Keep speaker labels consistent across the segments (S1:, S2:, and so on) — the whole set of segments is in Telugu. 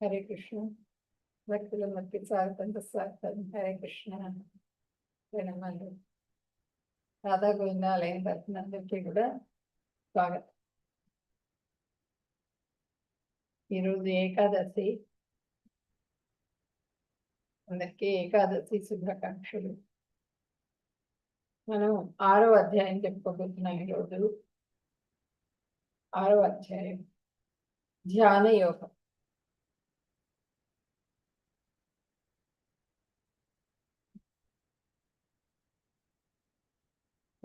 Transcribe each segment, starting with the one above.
S1: హరే కృష్ణ. భక్తులందరికీ స్వాగతం సుస్వాగతం. హరే కృష్ణ. ప్రణామాలు. రాధా గోవింద ఆలయం భక్తులందరికీ కూడా స్వాగతం. ఈరోజు ఏకాదశి. అందరికీ ఏకాదశి శుభాకాంక్షలు. మనం 6వ అధ్యాయం చెప్పుకోబోతున్నాం ఈరోజు. 6వ అధ్యాయం ధ్యాన యోగం.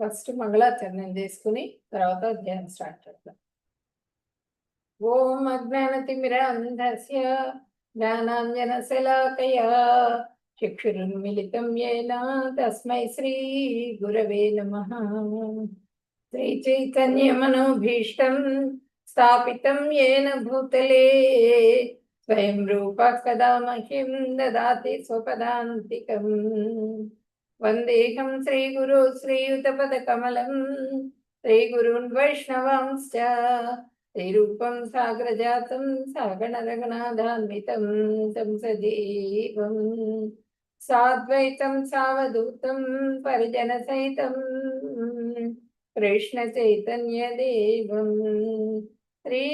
S1: ఫస్ట్ మంగళాచరణం చేసుకుని తర్వాత అధ్యాయం స్టార్ట్ చేద్దాం. ఓం అజ్ఞానతిమిరాంధస్య జ్ఞానాంజనశలాకయా చక్షురున్మిలితం యేన తస్మై శ్రీ గురవే నమః. శ్రీ చైతన్యమనోభీష్టం స్థాపితం యేన భూతలే స్వయం రూపః కదా మహ్యం దదాతి స్వపదాంతికం. వందేహం శ్రీగురు శ్రీయుతపదకమలం శ్రీగురున్ వైష్ణవాంశ్చ శ్రీరూపం సాగ్రజాతం సగణ రఘునాథాన్వితం తం సజీవం సాద్వైతం సావధూతం పరిజన సహితం కృష్ణ చైతన్య దేవం శ్రీ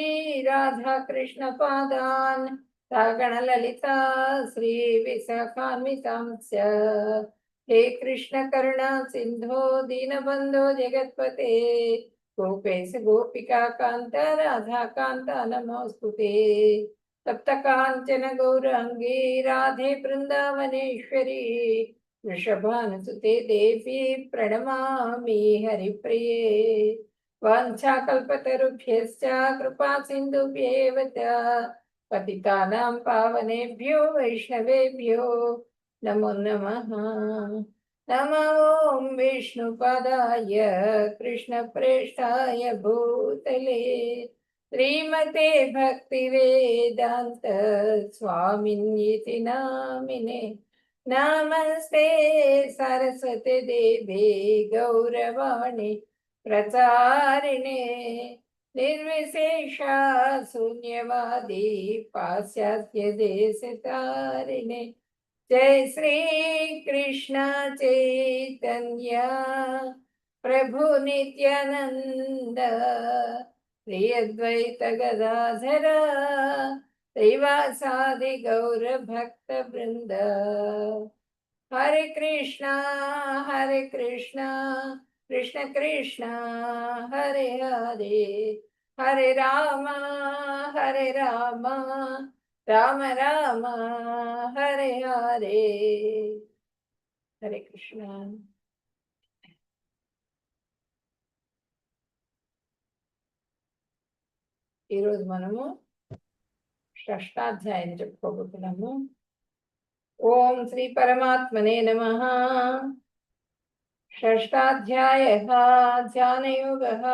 S1: రాధా కృష్ణ పాదాన్ సగణ లలితా శ్రీ విశాఖాన్వితాంశ్చ. हे कृष्ण करुणा सिंधो दीनबंधो जगत्पते गोपेश गोपिका कांत राधा कांत नमोस्तुते. तप्त कांचन गौरांगी राधे वृंदावनेश्वरी वृषभानुसुते देवी प्रणमामि हरिप्रिये. वाञ्छाकल्पतरुभ्यश्च कृपा सिन्धुभ्येव च पतितानां पावनेभ्यो वैष्णवेभ्यो नमो नमः. नमो ओं विष्णुपदाय कृष्णप्रेष्ठाय भूतले श्रीमते भक्तिवेदान्त स्वामिन्यति नामिने. नमस्ते सरस्वती देवे गौरवाणी प्रचारिणे निर्विशेषा शून्यवादी पाश्चात्य देशतारिणे. जय श्री कृष्ण चैतन्य प्रभु नित्यानंद श्री अद्वैत गदाधर श्रीवासादि गौर भक्त वृंद. हरे कृष्णा कृष्ण कृष्ण हरे हरे हरे राम राम राम हरे हरे. हरे कृष्ण. ఈరోజు మనము షష్టాధ్యాయం చెప్పుకోబోతున్నాము. ఓం శ్రీ పరమాత్మనే నమః. షష్టాధ్యాయః ధ్యానయోగః.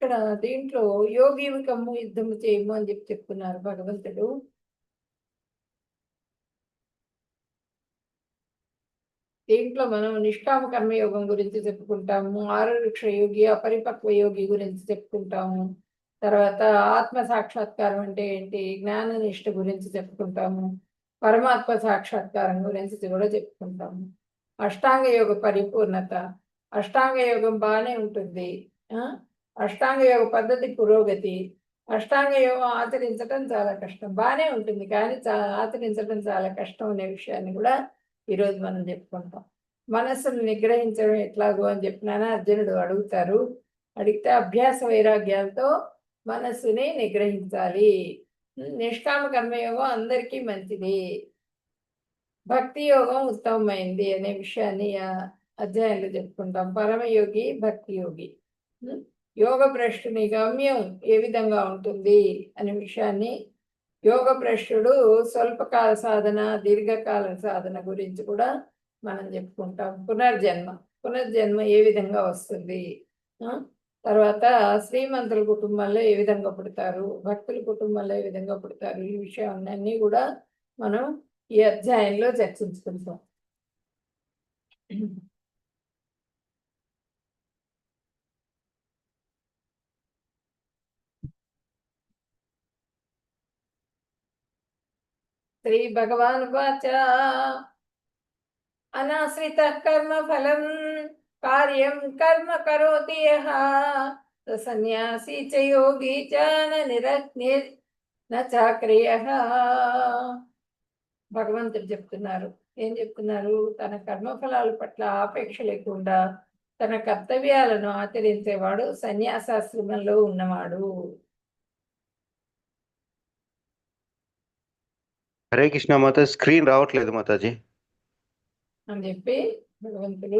S1: ఇక్కడ దీంట్లో యోగికము యుద్ధము చేయము అని చెప్పుకున్నారు భగవంతుడు. దీంట్లో మనం నిష్కామ కర్మయోగం గురించి చెప్పుకుంటాము, ఆరురుక్ష యోగి అపరిపక్వ యోగి గురించి చెప్పుకుంటాము, తర్వాత ఆత్మ సాక్షాత్కారం అంటే ఏంటి, జ్ఞాన నిష్ఠ గురించి చెప్పుకుంటాము, పరమాత్మ సాక్షాత్కారం గురించి కూడా చెప్పుకుంటాము. అష్టాంగ యోగ పరిపూర్ణత. అష్టాంగ యోగం బాగానే ఉంటుంది, అష్టాంగ యోగ పద్ధతి పురోగతి. అష్టాంగ యోగం ఆచరించడం చాలా కష్టం, బాగానే ఉంటుంది కానీ ఆచరించడం చాలా కష్టం అనే విషయాన్ని కూడా ఈరోజు మనం చెప్పుకుంటాం. మనస్సును నిగ్రహించడం ఎట్లాగో అని చెప్పినాను అర్జునుడు అడుగుతారు. అడిగితే అభ్యాస వైరాగ్యాలతో మనస్సుని నిగ్రహించాలి. నిష్కామ కర్మయోగం అందరికీ మంచిది, భక్తి యోగం ఉత్తమమైంది అనే విషయాన్ని అధ్యాయంలో చెప్పుకుంటాం. పరమయోగి భక్తి యోగి. యోగ భ్రష్టుని గమ్యం ఏ విధంగా ఉంటుంది అనే విషయాన్ని, యోగ భ్రష్టుడు స్వల్పకాల సాధన దీర్ఘకాల సాధన గురించి కూడా మనం చెప్పుకుంటాం. పునర్జన్మ ఏ విధంగా వస్తుంది, తర్వాత శ్రీమంతుల కుటుంబంలో ఏ విధంగా పుడతారు, భక్తుల కుటుంబంలో ఏ విధంగా పుడతారు, ఈ విషయాలన్నీ కూడా మనం ఈ అధ్యాయంలో చర్చించుకుంటాం. శ్రీ భగవానువాచ అనాశ్రితః కర్మఫలం కార్యం కర్మ కరోతి యః స సన్యాసి చ యోగి చ న చాక్రియః. భగవంతుడు చెప్తున్నారు. ఏం చెప్తున్నారు? తన కర్మఫలాల పట్ల ఆపేక్ష లేకుండా తన కర్తవ్యాలను ఆచరించేవాడు సన్యాసాశ్రమంలో ఉన్నవాడు.
S2: హరే కృష్ణ మాత, స్క్రీన్ రావట్లేదు మాతాజీ
S1: అని చెప్పి భగవంతుడు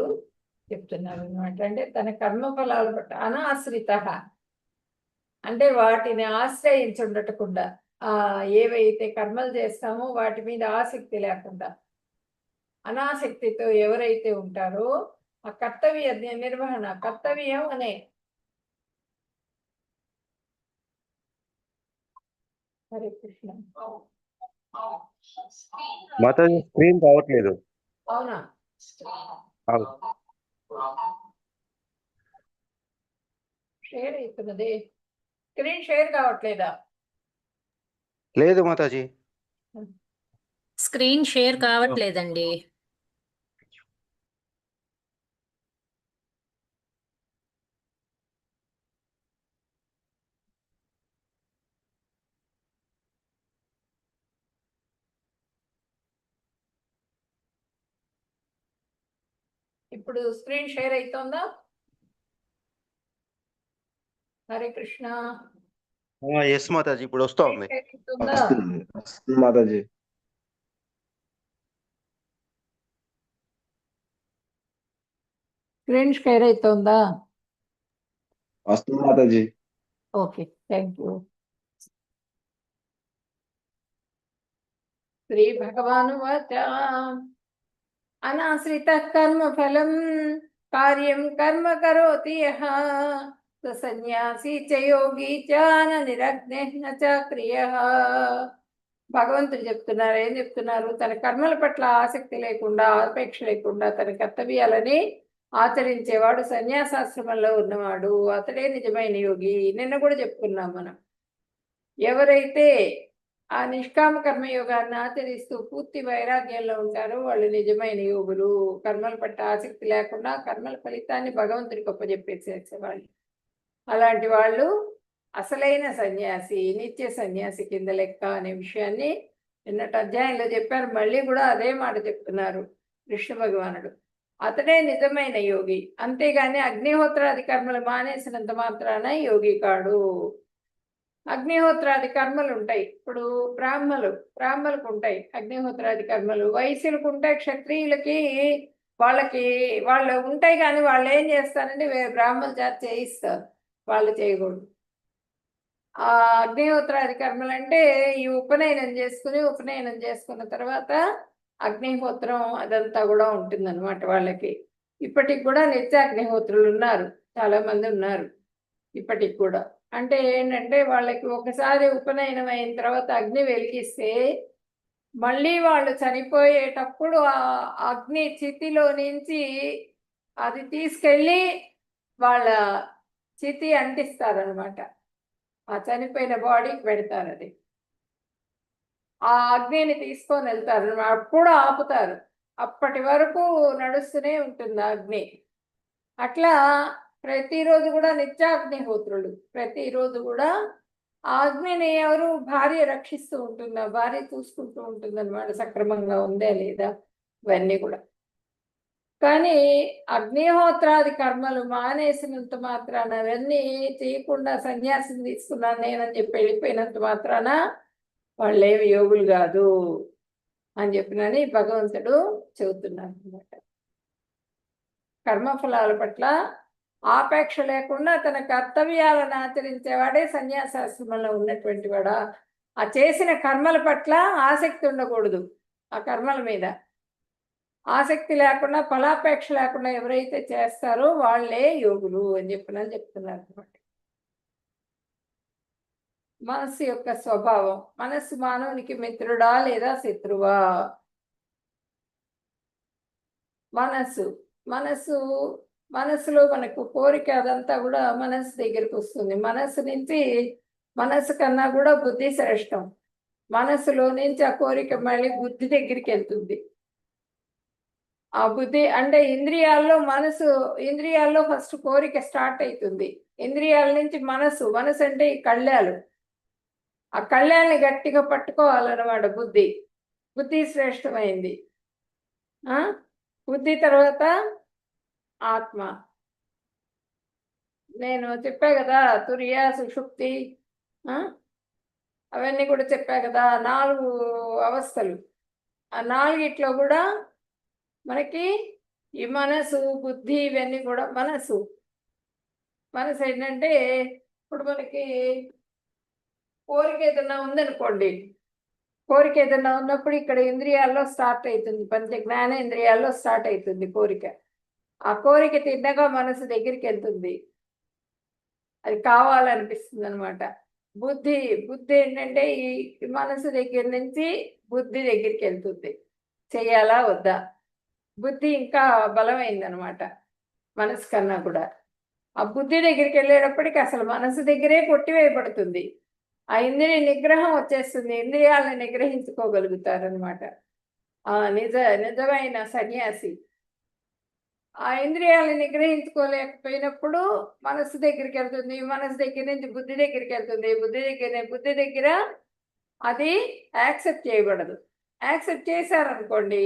S1: చెప్తున్నారు అనమాట. అంటే తన కర్మఫలాల పట్ల అనాశ్రిత అంటే వాటిని ఆశ్రయించుండటకుండా, ఏవైతే కర్మలు చేస్తామో వాటి మీద ఆసక్తి లేకుండా అనాసక్తితో ఎవరైతే ఉంటారో ఆ కర్తవ్య నిర్వహణ, కర్తవ్యం అనే హరే కృష్ణ
S2: మాతాజీ స్క్రీన్ రావట్లేదు.
S1: అవునా? షేర్ అవుతున్నది. స్క్రీన్ షేర్ కావట్లేదా?
S2: లేదు మాతాజీ,
S3: స్క్రీన్ షేర్ కావట్లేదండి.
S1: ఇప్పుడు స్క్రీన్ షేర్ అవుతుందా? హరే కృష్ణ.
S2: ఎస్ మాతాజీ, ఇప్పుడు వస్తా ఉంది.
S4: మాతాజీ
S1: స్క్రీన్ షేర్ అవుతుందా?
S4: వస్తుంది మాతాజీ.
S1: Okay, thank you. శ్రీ భగవానువాచ అనాశ్రితః కర్మఫలం కార్యం కర్మ కరోతి యః స సన్యాసి చ యోగి చ న నిరగ్నిః న చాక్రియః. భగవంతుడు చెప్తున్నారు. ఏం చెప్తున్నారు? తన కర్మల పట్ల ఆసక్తి లేకుండా, ఆపేక్ష లేకుండా తన కర్తవ్యాలని ఆచరించేవాడు సన్యాసాశ్రమంలో ఉన్నవాడు, అతడే నిజమైన యోగి. నిన్న కూడా చెప్పుకున్నాం మనం. ఎవరైతే ఆ నిష్కామ కర్మయోగాన్ని ఆచరిస్తూ పూర్తి వైరాగ్యంలో ఉంటారో వాళ్ళు నిజమైన యోగులు. కర్మల పట్ల ఆసక్తి లేకుండా కర్మల ఫలితాన్ని భగవంతుడికి ఒప్పజెప్పేసేవాళ్ళు. అలాంటి వాళ్ళు అసలైన సన్యాసి, నిత్య సన్యాసి కింద లెక్క అనే విషయాన్ని నిన్నటి అధ్యాయంలో చెప్పారు. మళ్ళీ కూడా అదే మాట చెప్తున్నారు కృష్ణ భగవానుడు. అతడే నిజమైన యోగి. అంతేగాని అగ్నిహోత్రాది కర్మలు మానేసినంత మాత్రాన యోగి కాడు. అగ్నిహోత్రాది కర్మలు ఉంటాయి. ఇప్పుడు బ్రాహ్మలకు ఉంటాయి అగ్నిహోత్రాది కర్మలు. వైశ్యులకు ఉంటాయి, క్షత్రియులకి వాళ్ళు ఉంటాయి. కానీ వాళ్ళు ఏం చేస్తారంటే బ్రాహ్మణ చేత చేయిస్తారు, వాళ్ళు చేయకూడదు. ఆ అగ్నిహోత్రాది కర్మలు అంటే ఈ ఉపనయనం చేసుకున్న తర్వాత అగ్నిహోత్రం అదంతా కూడా ఉంటుందన్నమాట వాళ్ళకి. ఇప్పటికి కూడా నిత్యాగ్నిహోత్రులు ఉన్నారు, చాలా మంది ఉన్నారు ఇప్పటికి కూడా. అంటే ఏంటంటే వాళ్ళకి ఒకసారి ఉపనయనం అయిన తర్వాత అగ్ని వెలిగిస్తే మళ్ళీ వాళ్ళు చనిపోయేటప్పుడు ఆ అగ్ని చితిలో నుంచి అది తీసుకెళ్ళి వాళ్ళ చితి అంటిస్తారనమాట. ఆ చనిపోయిన బాడీకి పెడతారు. అది ఆ అగ్నిని తీసుకొని వెళ్తారు, అప్పుడు ఆపుతారు. అప్పటి వరకు నడుస్తూనే ఉంటుంది ఆ అగ్ని. అట్లా ప్రతిరోజు కూడా నిత్యాగ్నిహోత్రులు. ప్రతిరోజు కూడా ఆ అగ్నిని ఎవరు? భార్య రక్షిస్తూ ఉంటుంది, భార్య చూసుకుంటూ ఉంటుంది అన్నమాట, సక్రమంగా ఉందా లేదా ఇవన్నీ కూడా. కానీ అగ్నిహోత్రాది కర్మలు మానేసినంత మాత్రాన, అవన్నీ చేయకుండా సన్యాసం తీసుకున్నాను నేనని చెప్పి వెళ్ళిపోయినంత మాత్రాన వాళ్ళేమి యోగులు కాదు అని చెప్పినని భగవంతుడు చెబుతున్నారు అన్నమాట. కర్మఫలాల పట్ల ఆపేక్ష లేకుండా తన కర్తవ్యాలను ఆచరించేవాడే సన్యాసాశ్రమంలో ఉన్నటువంటి వాడా. ఆ చేసిన కర్మల పట్ల ఆసక్తి ఉండకూడదు. ఆ కర్మల మీద ఆసక్తి లేకుండా, ఫలాపేక్ష లేకుండా ఎవరైతే చేస్తారో వాళ్ళే యోగులు అని చెప్తున్నారు అనమాట. మనస్సు యొక్క స్వభావం. మనస్సు మానవునికి మిత్రుడా లేదా శత్రువా? మనస్సులో మనకు కోరిక అదంతా కూడా మనస్సు దగ్గరికి వస్తుంది. మనస్సు కన్నా కూడా బుద్ధి శ్రేష్టం. మనసులో నుంచి ఆ కోరిక మళ్ళీ బుద్ధి దగ్గరికి వెళ్తుంది. ఆ బుద్ధి అంటే ఇంద్రియాల్లో ఫస్ట్ కోరిక స్టార్ట్ అవుతుంది. ఇంద్రియాల నుంచి మనసు అంటే ఈ కళ్ళాలు. ఆ కళ్ళాలని గట్టిగా పట్టుకోవాలన్నమాట బుద్ధి శ్రేష్టమైంది. బుద్ధి తర్వాత ఆత్మ. నేను చెప్పా కదా, తురియ సుషుప్తి అవన్నీ కూడా చెప్పా కదా, 4 అవస్థలు. ఆ 4ట్లో కూడా మనకి ఈ మనసు బుద్ధి ఇవన్నీ కూడా మనసు ఏంటంటే ఇప్పుడు మనకి కోరిక ఏదైనా ఉందనుకోండి, కోరిక ఏదైనా ఉన్నప్పుడు ఇక్కడ ఇంద్రియాల్లో స్టార్ట్ అవుతుంది, పంచ జ్ఞానేంద్రియాల్లో స్టార్ట్ అవుతుంది కోరిక. ఆ కోరిక తిన్నగా మనసు దగ్గరికి వెళ్తుంది, అది కావాలనిపిస్తుంది అనమాట. బుద్ధి ఏంటంటే ఈ మనసు దగ్గర నుంచి బుద్ధి దగ్గరికి వెళ్తుంది, చెయ్యాలా వద్దా. బుద్ధి ఇంకా బలమైందనమాట మనసు కన్నా కూడా. ఆ బుద్ధి దగ్గరికి వెళ్ళేటప్పటికి అసలు మనసు దగ్గరే కొట్టివేయబడుతుంది, ఆ ఇంద్రియ నిగ్రహం వచ్చేస్తుంది, ఇంద్రియాలను నిగ్రహించుకోగలుగుతారనమాట నిజమైన సన్యాసి. ఆ ఇంద్రియాలను నిగ్రహించుకోలేకపోయినప్పుడు మనసు దగ్గరికి వెళ్తుంది, మనసు దగ్గర నుంచి బుద్ధి దగ్గరికి వెళ్తుంది, బుద్ధి దగ్గర అది యాక్సెప్ట్ చేయబడదు. యాక్సెప్ట్ చేశారనుకోండి,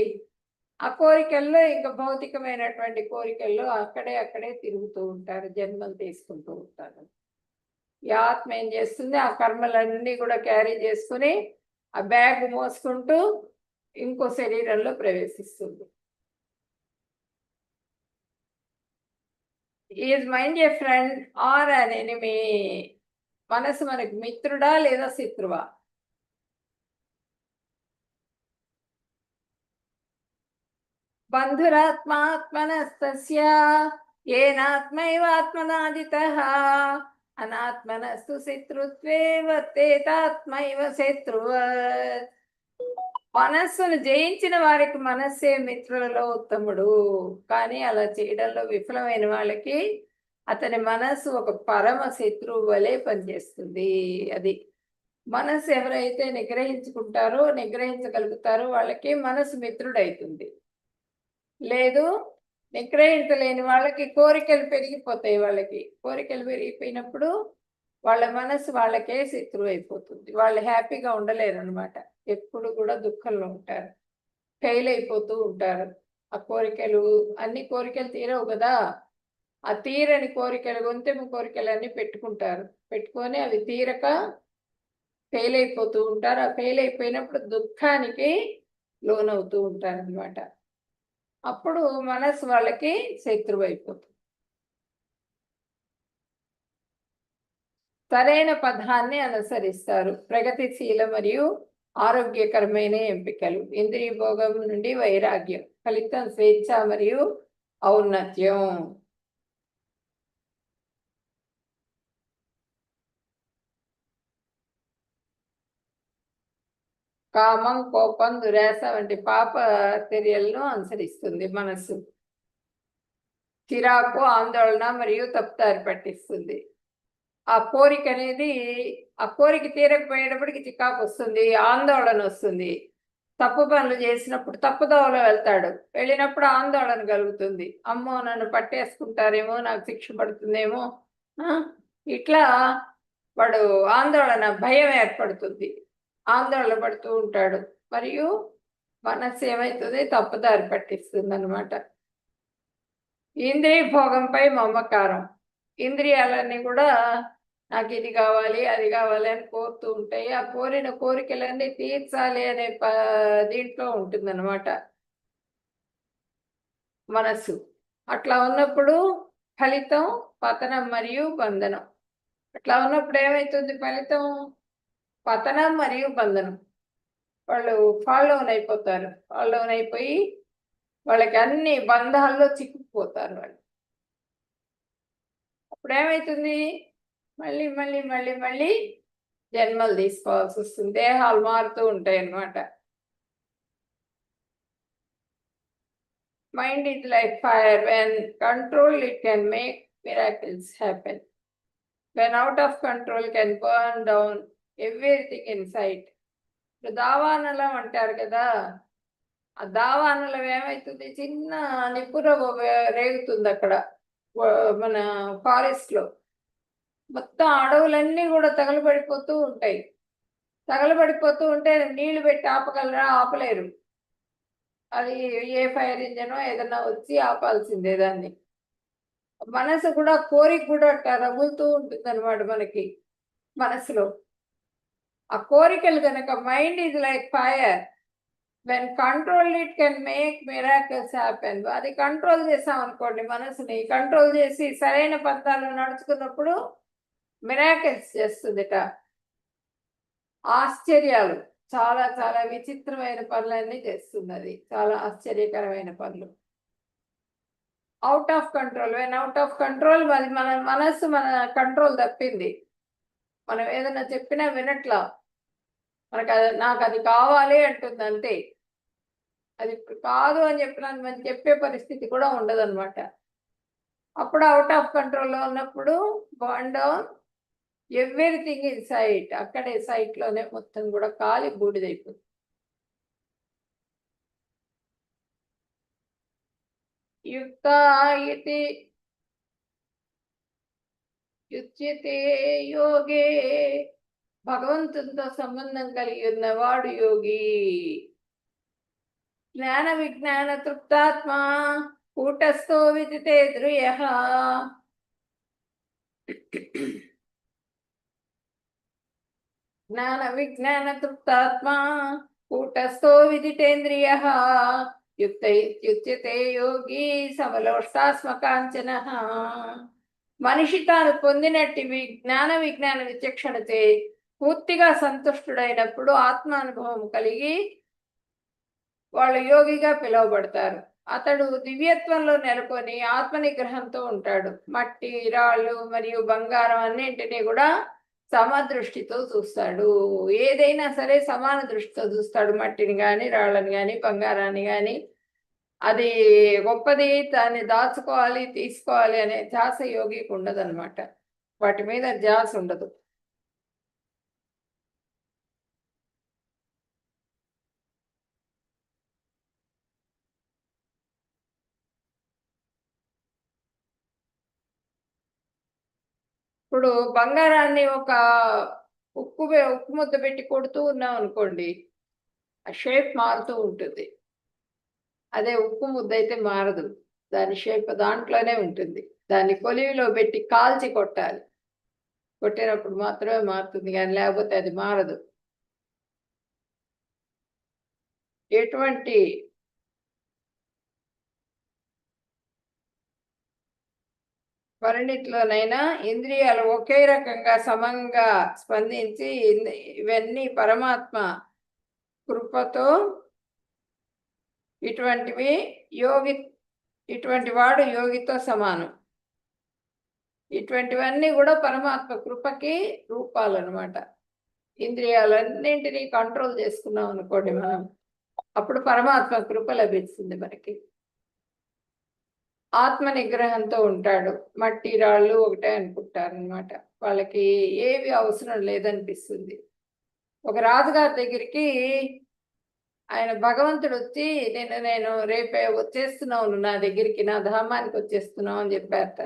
S1: ఆ కోరికల్లో ఇంకా భౌతికమైనటువంటి కోరికల్లో అక్కడే తిరుగుతూ ఉంటారు, జన్మలు తీసుకుంటూ ఉంటారు. ఈ ఆత్మ ఏం చేస్తుంది, ఆ కర్మలన్నీ కూడా క్యారీ చేసుకుని ఆ బ్యాగ్ మోసుకుంటూ ఇంకో శరీరంలో ప్రవేశిస్తుంది. Is mind A friend or an enemy? మనసు మనకి మిత్రుడా లేదా శత్రువా? బంధురాత్మాత్మనస్తస్య ఏనాత్మైవాత్మనాదితః అనాత్మనస్తు శత్రుత్వే వర్తేతాత్మైవ శత్రువత్. మనస్సును జయించిన వారికి మనస్సే మిత్రులలో ఉత్తముడు, కానీ అలా చేయడంలో విఫలమైన వాళ్ళకి అతని మనస్సు ఒక పరమ శత్రువు వలె పనిచేస్తుంది. అది మనస్సు ఎవరైతే నిగ్రహించగలుగుతారో వాళ్ళకి మనసు మిత్రుడైతుంది. లేదు, నిగ్రహించలేని వాళ్ళకి కోరికలు పెరిగిపోతాయి. కోరికలు పెరిగిపోయినప్పుడు వాళ్ళ మనసు వాళ్ళకే శత్రువు అయిపోతుంది. వాళ్ళు హ్యాపీగా ఉండలేరు అనమాట, ఎప్పుడు కూడా దుఃఖంలో ఉంటారు, ఫెయిల్ అయిపోతూ ఉంటారు. ఆ అన్ని కోరికలు తీరవు కదా, ఆ తీరని కోరికలు గొంతెమ్మ కోరికలన్నీ పెట్టుకొని అవి తీరక ఫెయిల్ అయిపోతూ ఉంటారు. ఆ ఫెయిల్ అయిపోయినప్పుడు దుఃఖానికి లోనవుతూ ఉంటారు అనమాట. అప్పుడు మనసు వాళ్ళకి శత్రువు అయిపోతుంది. సరైన పదాన్ని అనుసరిస్తారు. ప్రగతిశీల మరియు ఆరోగ్యకరమైన ఎంపికలు. ఇంద్రియ భోగం నుండి వైరాగ్యం. ఫలితం స్వేచ్ఛ మరియు ఔన్నత్యం. కామం, కోపం, దురాశ వంటి పాప చర్యలను అనుసరిస్తుంది మనసు. చిరాకు, ఆందోళన మరియు తప్పుదారి పట్టిస్తుంది. ఆ కోరిక తీరకపోయేటప్పటికి చికాకు వస్తుంది, ఆందోళన వస్తుంది. తప్పు పనులు చేసినప్పుడు తప్పుదోవలో వెళ్ళినప్పుడు ఆందోళన కలుగుతుంది. అమ్మో నన్ను పట్టేసుకుంటారేమో, నాకు శిక్ష పడుతుందేమో, ఇట్లా వాడు భయం ఏర్పడుతుంది, ఆందోళన పడుతూ ఉంటాడు. మరియు మనస్సు ఏమవుతుంది, తప్పుదారి పట్టిస్తుంది అనమాట. ఇంద్రియ భోగంపై మమకారం. ఇంద్రియాలన్నీ కూడా నాకు ఇది కావాలి అది కావాలి అని కోరుతూ ఉంటాయి. ఆ కోరిన కోరికలన్నీ తీర్చాలి అనే దీంట్లో ఉంటుందన్నమాట మనస్సు. అట్లా ఉన్నప్పుడు ఫలితం పతనం మరియు బంధనం. అట్లా ఉన్నప్పుడు ఏమవుతుంది, ఫలితం పతనం మరియు బంధనం. వాళ్ళు ఫాల్ డౌన్ అయిపోయి వాళ్ళకి అన్ని బంధాల్లో చిక్కుకుపోతారు. వాళ్ళు అప్పుడు ఏమవుతుంది, మళ్ళీ మళ్ళీ మళ్ళీ మళ్ళీ జన్మలు తీసుకోవాల్సి వస్తుంది, దేహాలు మారుతూ ఉంటాయి అన్నమాట. Mind is like fire, when control it can make miracles happen, when out of control can burn down everything in sight. ఇప్పుడు దావానలం అంటారు కదా, ఆ దావానలం ఏమవుతుంది, చిన్న నిప్పుర రేగుతుంది అక్కడ మన ఫారెస్ట్ లో. మొత్తం అడవులన్నీ కూడా తగలబడిపోతూ ఉంటాయి. తగలబడిపోతూ ఉంటే నీళ్లు పెట్టి ఆపగలరా? ఆపలేరు. అది ఏ ఫైర్ ఇంజనో ఏదన్నా వచ్చి ఆపాల్సిందే దాన్ని. మనసు కూడా కోరిక కూడా అట్లా రగులుతూ ఉంటుంది అనమాట మనకి మనసులో. ఆ కోరికలు కనుక, mind is like fire, when control it can make miracles happen. అది కంట్రోల్ చేసాం అనుకోండి, మనసుని కంట్రోల్ చేసి సరైన పద్ధతిలో నడుచుకున్నప్పుడు మిరాకిల్స్ చేస్తుందిట. ఆశ్చర్యాలు, చాలా చాలా విచిత్రమైన పనులన్నీ చేస్తున్నది, చాలా ఆశ్చర్యకరమైన పనులు. Out of control, when out of control, అది మన మనస్సు మన కంట్రోల్ తప్పింది. మనం ఏదైనా చెప్పినా వినట్లా, మనకు అది నాకు అది కావాలి అంటుంది అంతే. అది కాదు అని చెప్పినా మనం చెప్పే పరిస్థితి కూడా ఉండదన్నమాట. అప్పుడు అవుట్ ఆఫ్ కంట్రోల్లో ఉన్నప్పుడు burn down everything in site. అక్కడే సైట్లోనే మొత్తం కూడా కాలి బూడిదైపోతుంది. యుక్త ఇతి యుచ్యతే యోగే, భగవంతునితో సంబంధం కలిగి ఉన్నవాడు యోగి. జ్ఞాన విజ్ఞాన తృప్తాత్మ కూటస్థో విదితే ధ్రుయః. జ్ఞాన విజ్ఞాన తృప్తాత్మ కూటస్థో విదితేంద్రియః. యుక్తైత్యుచ్యతే యోగి సమలోష్టాస్మకాంచనః. మనిషి తాను పొందినట్టి జ్ఞాన విజ్ఞాన విచక్షణతే పూర్తిగా సంతుష్టుడైనప్పుడు ఆత్మానుభవం కలిగి వాళ్ళు యోగిగా పిలువబడతారు. అతడు దివ్యత్వంలో నెలకొని ఆత్మ నిగ్రహంతో ఉంటాడు. మట్టి, రాళ్ళు మరియు బంగారం అన్నింటినీ కూడా సమదృష్టితో చూస్తాడు. ఏదైనా సరే సమాన దృష్టితో చూస్తాడు. మట్టిని కానీ, రాళ్ళని కానీ, బంగారాన్ని కానీ. అది గొప్పది, దాన్ని దాచుకోవాలి, తీసుకోవాలి అనే ధ్యాస యోగికి ఉండదు అనమాట. వాటి మీద ధ్యాస ఉండదు. ఇప్పుడు బంగారాన్ని ఒక ఉక్కు ముద్ద పెట్టి కొడుతూ ఉన్నాం అనుకోండి, ఆ షేప్ మారుతూ ఉంటుంది. అదే ఉక్కు ముద్ద అయితే మారదు, దాని షేప్ దాంట్లోనే ఉంటుంది. దాన్ని కొలివిలో పెట్టి కాల్చి కొట్టాలి, కొట్టినప్పుడు మాత్రమే మారుతుంది, కానీ లేకపోతే అది మారదు. ఎటువంటి పరిణితిలోనైనా ఇంద్రియాలు ఒకే రకంగా సమంగా స్పందించి ఇవన్నీ పరమాత్మ కృపతో ఇటువంటి వాడు యోగితో సమానం. ఇటువంటివన్నీ కూడా పరమాత్మ కృపకి రూపాలు అన్నమాట. ఇంద్రియాలన్నింటినీ కంట్రోల్ చేసుకున్నాం అనుకోండి మనం, అప్పుడు పరమాత్మ కృప లభిస్తుంది మనకి. ఆత్మ నిగ్రహంతో ఉంటాడు. మట్టి, రాళ్ళు ఒకటే అనుకుంటారు అనమాట. వాళ్ళకి ఏవి అవసరం లేదనిపిస్తుంది. ఒక రాజుగారి దగ్గరికి ఆయన భగవంతుడు వచ్చి, నేను రేపే వచ్చేస్తున్నాను నా దగ్గరికి, నా ధామానికి వచ్చేస్తున్నావు అని చెప్పారట.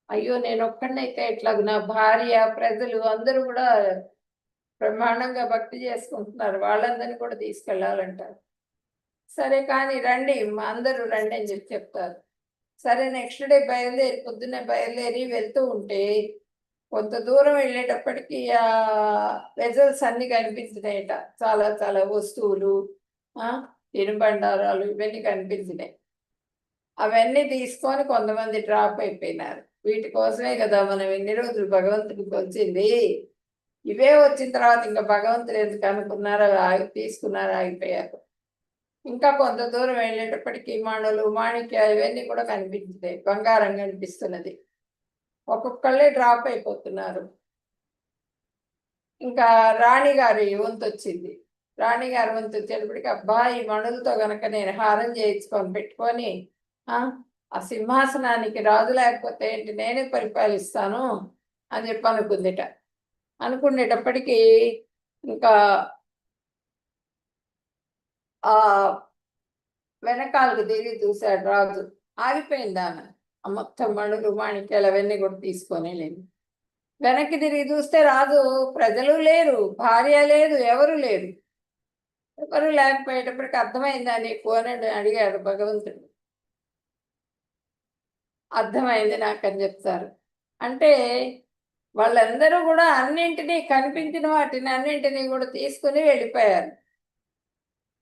S1: అయ్యో, నేను ఒక్కడినైతే ఎట్లా, నా భార్య, ప్రజలు అందరూ కూడా బ్రహ్మాండంగా భక్తి చేసుకుంటున్నారు, వాళ్ళందరినీ కూడా తీసుకెళ్ళాలంటారు. సరే కానీ రండి, అందరూ రండి అని చెప్తారు. సరే, నెక్స్ట్ డే పొద్దున్నే బయలుదేరి వెళ్తూ ఉంటే కొంత దూరం వెళ్ళేటప్పటికి ఆ వెజల్స్ అన్ని కనిపించినాయట. చాలా చాలా వస్తువులు, తినుబండారాలు ఇవన్నీ కనిపించినాయి. అవన్నీ తీసుకొని కొంతమంది డ్రాప్ అయిపోయినారు. వీటి కోసమే కదా మనం ఎన్ని రోజులు భగవంతుడికి వచ్చింది. ఇవే వచ్చిన తర్వాత ఇంకా భగవంతుడు ఎందుకు అనుకున్నారో తీసుకున్నారు, ఆగిపోయారు. ఇంకా కొంత దూరం వెళ్ళేటప్పటికి మణులు, మాణిక్యాలు ఇవన్నీ కూడా కనిపించినాయి. బంగారం కనిపిస్తున్నది. ఒక్కొక్కళ్ళే డ్రాప్ అయిపోతున్నారు. ఇంకా రాణిగారి వంతు వచ్చింది. రాణిగారి వంతు వచ్చేటప్పటికి, అబ్బా, ఈ మణులతో గనక నేను హారం చేయించుకొని పెట్టుకొని ఆ సింహాసనానికి రాజు లేకపోతే ఏంటి, నేనే పరిపాలిస్తాను అని చెప్పి అనుకుందిట. అనుకునేటప్పటికీ ఇంకా ఆ వెనకాలకు తిరిగి చూశాడు రాజు. ఆగిపోయింది ఆమె. ఆ మొత్తం మణులు మాణిక్యాలు అవన్నీ కూడా తీసుకొని లేదు. వెనక్కి తిరిగి చూస్తే రాజు ప్రజలు లేరు, భార్య లేదు, ఎవరు లేరు. ఎవరు లేకపోయేటప్పటికి అర్థమైందా నీకు అని అడిగాడు భగవంతుడు. అర్థమైంది నాకు అని చెప్తారు. అంటే వాళ్ళందరూ కూడా అన్నింటినీ, కనిపించిన వాటిని అన్నింటినీ కూడా తీసుకుని వెళ్ళిపోయారు.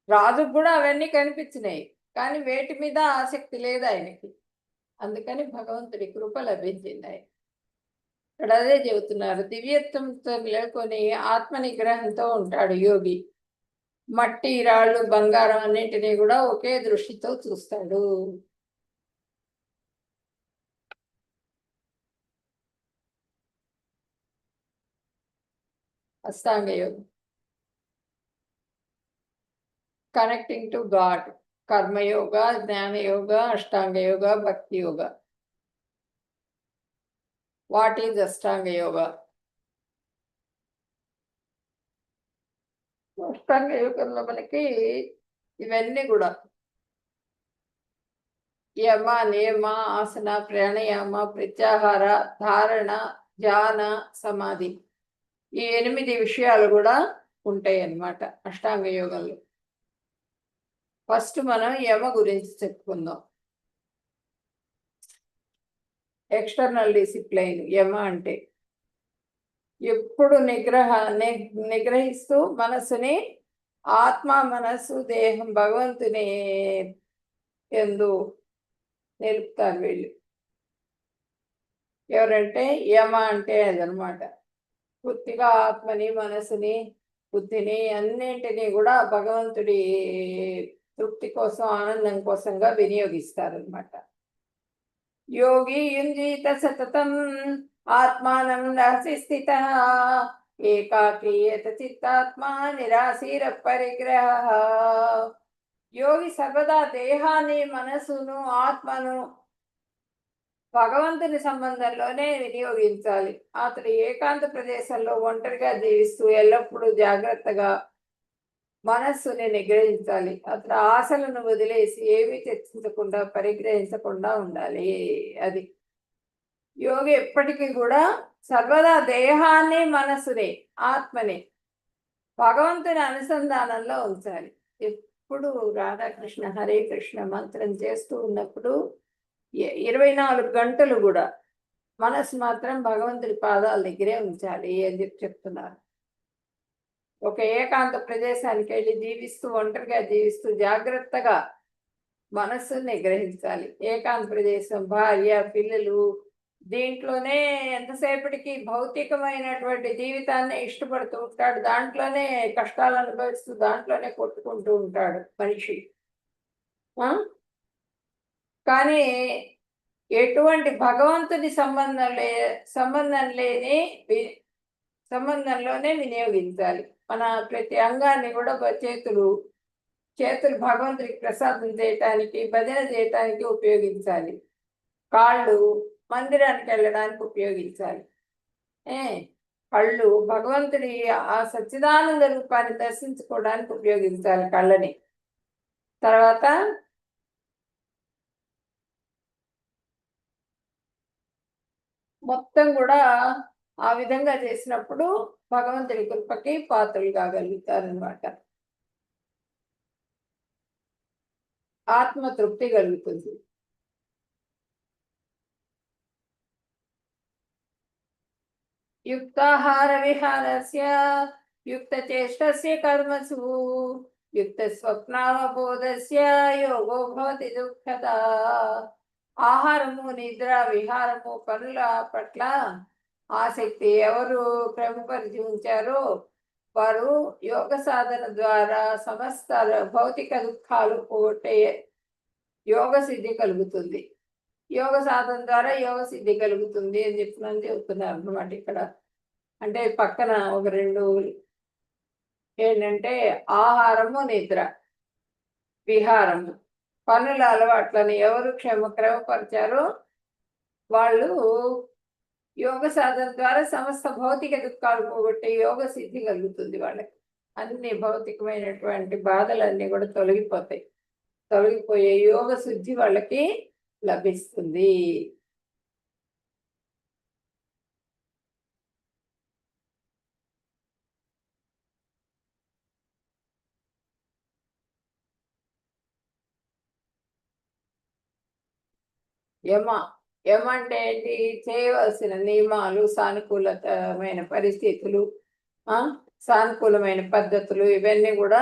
S1: రాజుకు కూడా అవన్నీ కనిపించినాయి, కానీ వేటి మీద ఆసక్తి లేదు ఆయనకి. అందుకని భగవంతుడి కృప లభించింది ఆయన. ఇక్కడ అదే చెబుతున్నారు, దివ్యత్వంతో లేకొని ఆత్మ నిగ్రహంతో ఉంటాడు యోగి. మట్టి, రాళ్ళు, బంగారం అన్నింటినీ కూడా ఒకే దృష్టితో చూస్తాడు. అష్టాంగ యోగం, కనెక్టింగ్ టు గాడ్. కర్మయోగ, జ్ఞానయోగ, అష్టాంగ యోగ, భక్తి యోగ. వాట్ ఈజ్ అష్టాంగ యోగ? అష్టాంగ యోగంలో మనకి ఇవన్నీ కూడా యమ, నియమ, ఆసన, ప్రాణాయామ, ప్రత్యాహార, ధారణ, ధ్యాన, సమాధి, ఈ 8 విషయాలు కూడా ఉంటాయి అన్నమాట అష్టాంగ యోగంలో. ఫస్ట్ మనం యమ గురించి చెప్పుకుందాం. ఎక్స్టర్నల్ డిసిప్లైన్ యమ అంటే ఎప్పుడు నిగ్రహిస్తూ మనసుని, ఆత్మ, మనస్సు, దేహం భగవంతుని యందు నిలుపుతారు వీళ్ళు. ఎవరంటే యమ అంటే అదనమాట. పూర్తిగా ఆత్మని, మనసుని, బుద్ధిని అన్నింటినీ కూడా భగవంతుడి తృప్తి కోసం, ఆనందం కోసంగా వినియోగిస్తారనమాట. యోగి యుంజీత సతతం ఆత్మానం రహసి స్థిత ఏకాక్రియత చిత్తాత్మా నిరాశీర పరిగ్రహ. యోగి సర్వదా దేహాన్ని, మనసును, ఆత్మను భగవంతుని సంబంధంలోనే వినియోగించాలి. అతడు ఏకాంత ప్రదేశంలో ఒంటరిగా జీవిస్తూ ఎల్లప్పుడూ జాగ్రత్తగా మనస్సుని నిగ్రహించాలి. అతడు ఆశలను వదిలేసి ఏమీ చర్చించకుండా, పరిగ్రహించకుండా ఉండాలి. అది యోగి ఎప్పటికీ కూడా సర్వదా దేహాన్ని, మనస్సుని, ఆత్మని భగవంతుని అనుసంధానంలో ఉంచాలి. ఎప్పుడు రాధాకృష్ణ హరే కృష్ణ మంత్రం చేస్తూ ఉన్నప్పుడు 24 గంటలు కూడా మనసు మాత్రం భగవంతుడి పాదాల దగ్గరే ఉంచాలి అని చెప్తున్నారు. ఒక ఏకాంత ప్రదేశానికి వెళ్ళి జీవిస్తూ, ఒంటరిగా జీవిస్తూ జాగ్రత్తగా మనస్సుని నిగ్రహించాలి. ఏకాంత ప్రదేశం, భార్య, పిల్లలు, దీంట్లోనే ఎంతసేపటికి భౌతికమైనటువంటి జీవితాన్ని ఇష్టపడుతూ ఉంటాడు. దాంట్లోనే కష్టాలు అనుభవిస్తూ, దాంట్లోనే కొట్టుకుంటూ ఉంటాడు మనిషి. కానీ ఎటువంటి భగవంతుని సంబంధంలోనే వినియోగించాలి. మన ప్రతి అంగాన్ని కూడా చేతులు భగవంతుడికి ప్రసాదం చేయటానికి, భజన చేయటానికి ఉపయోగించాలి. కాళ్ళు మందిరానికి వెళ్ళడానికి ఉపయోగించాలి. కళ్ళు భగవంతుడి ఆ సచ్చిదానంద రూపాన్ని దర్శించుకోవడానికి ఉపయోగించాలి కళ్ళని. తర్వాత మొత్తం కూడా ఆ విధంగా చేసినప్పుడు భగవంతుడి కృపకి పాత్రలు కాగలుగుతారనమాట. ఆత్మతృప్తి కలుగుతుంది. యుక్తాహార విహారస్య యుక్తచేష్టస్య కర్మసు యుక్త స్వప్నావబోధస్య యోగో భవతి దుఃఖద. ఆహారము, నిద్ర, విహారము, పనుల పట్ల ఆసక్తి ఎవరు క్రమపరిచి ఉంచారో వారు యోగ సాధన ద్వారా సమస్త భౌతిక దుఃఖాలు పోగొట్టే యోగ సిద్ధి కలుగుతుంది. యోగ సాధన ద్వారా యోగ సిద్ధి కలుగుతుంది అని చెప్తున్నారు అన్నమాట ఇక్కడ. అంటే పక్కన ఒక 2 ఏంటంటే ఆహారము, నిద్ర, విహారము, పనుల అలవాట్లను ఎవరు క్రమపరిచారో వాళ్ళు యోగ సాధన ద్వారా సమస్త భౌతిక దుఃఖాలు పోగొట్టే యోగ సిద్ధి కలుగుతుంది వాళ్ళకి. అన్ని భౌతికమైనటువంటి బాధలన్నీ కూడా తొలగిపోతాయి. తొలగిపోయే యోగ శుద్ధి వాళ్ళకి లభిస్తుంది. యమ యమ అంటే ఏంటి? చేయవలసిన నియమాలు, సానుకూలతమైన పరిస్థితులు, సానుకూలమైన పద్ధతులు, ఇవన్నీ కూడా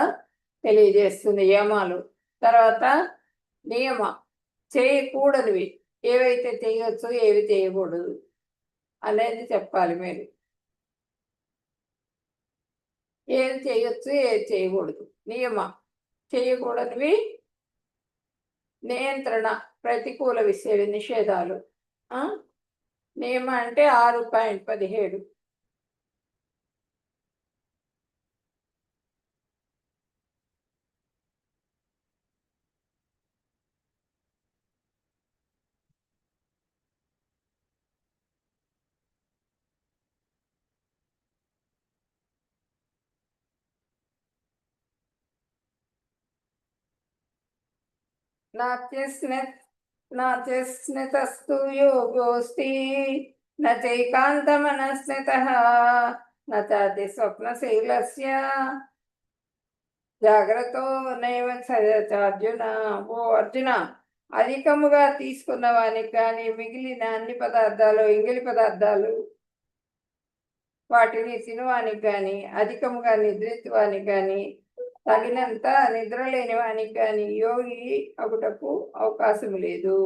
S1: తెలియజేస్తుంది యమాలు. తర్వాత నియమ, చేయకూడనివి ఏవైతే చేయవచ్చు, ఏవి చేయకూడదు అనేది చెప్పాలి మీరు. ఏది చేయొచ్చు, ఏది చేయకూడదు. నియమ, చేయకూడనివి. నియంత్రణ, ప్రతికూల విషయ నిషేధాలు. నియమ అంటే 6.17. నాస్తిస్తు యోగోస్తి నైకాంతమనస్నితః నాతి స్వప్నశీలస్య జాగ్రత్తో నైవ అర్జున. ఓ అర్జున, అధికముగా తీసుకున్న వానికి కానీ మిగిలిన అన్ని పదార్థాలు, ఎంగిలి పదార్థాలు వాటిని తినవానికి కానీ, అధికముగా నిద్రించవానికి కానీ, తగినంత నిద్రలేని వానికి కానీ యోగి అగుటకు అవకాశం లేదు.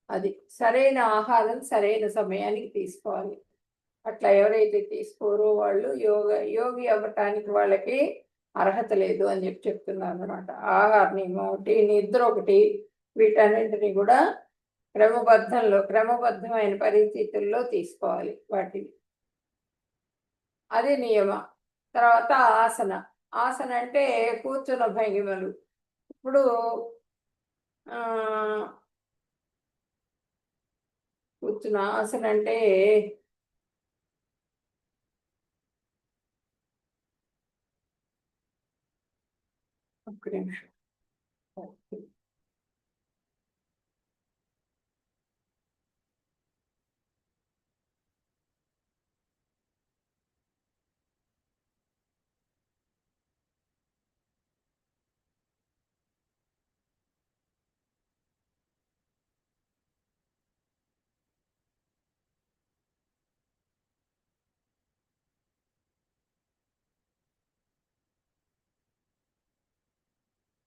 S1: అది సరైన ఆహారం సరైన సమయానికి తీసుకోవాలి. అట్లా ఎవరైతే తీసుకోరో వాళ్ళు యోగి అవ్వటానికి వాళ్ళకి అర్హత లేదు అని చెప్తున్నారు అనమాట. ఆహార నియమం ఒకటి, నిద్ర ఒకటి, వీటన్నింటినీ కూడా క్రమబద్ధమైన పరిస్థితుల్లో తీసుకోవాలి వాటిని. అది నియమ. తర్వాత ఆసన. ఆసన అంటే కూర్చున్న భంగిమలు. ఇప్పుడు కూర్చున్న ఆసన అంటే ఒక్క నిమిషం.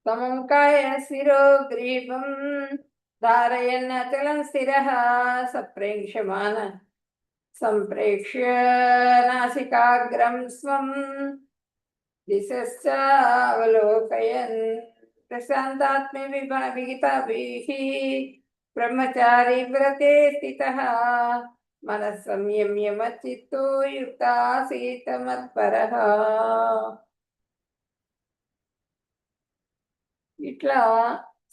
S1: సమకాయ శిరో గ్రీవం ధారయన్నచలం స్థిరః సంప్రేక్ష్య నాసికాగ్రం స్వం దిశశ్చావలోకయన్ ప్రశాంతాత్మే విగతాభిః బ్రహ్మచారి వ్రతే స్థితః మనః సంయమ్య మచ్చిత్తో యుక్తాసీత మత్పరః. ఇట్లా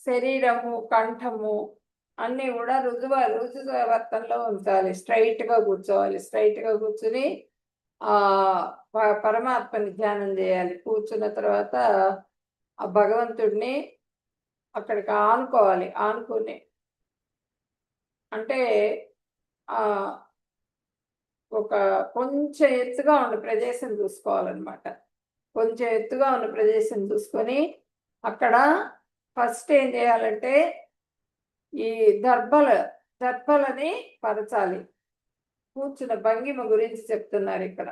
S1: శరీరము, కంఠము అన్నీ కూడా రుజువర్తనలో ఉంచాలి. స్ట్రైట్గా కూర్చోవాలి. స్ట్రైట్గా కూర్చుని పరమాత్మని ధ్యానం చేయాలి. కూర్చున్న తర్వాత ఆ భగవంతుడిని అక్కడికి ఆనుకోవాలి. ఆనుకుని అంటే ఒక కొంచెం ఎత్తుగా ఉన్న ప్రదేశం చూసుకోవాలన్నమాట. కొంచెం ఎత్తుగా ఉన్న ప్రదేశం చూసుకొని అక్కడ ఫస్ట్ ఏం చేయాలంటే ఈ దర్భలని పరచాలి. కూర్చున్న భంగిమ గురించి చెప్తున్నారు ఇక్కడ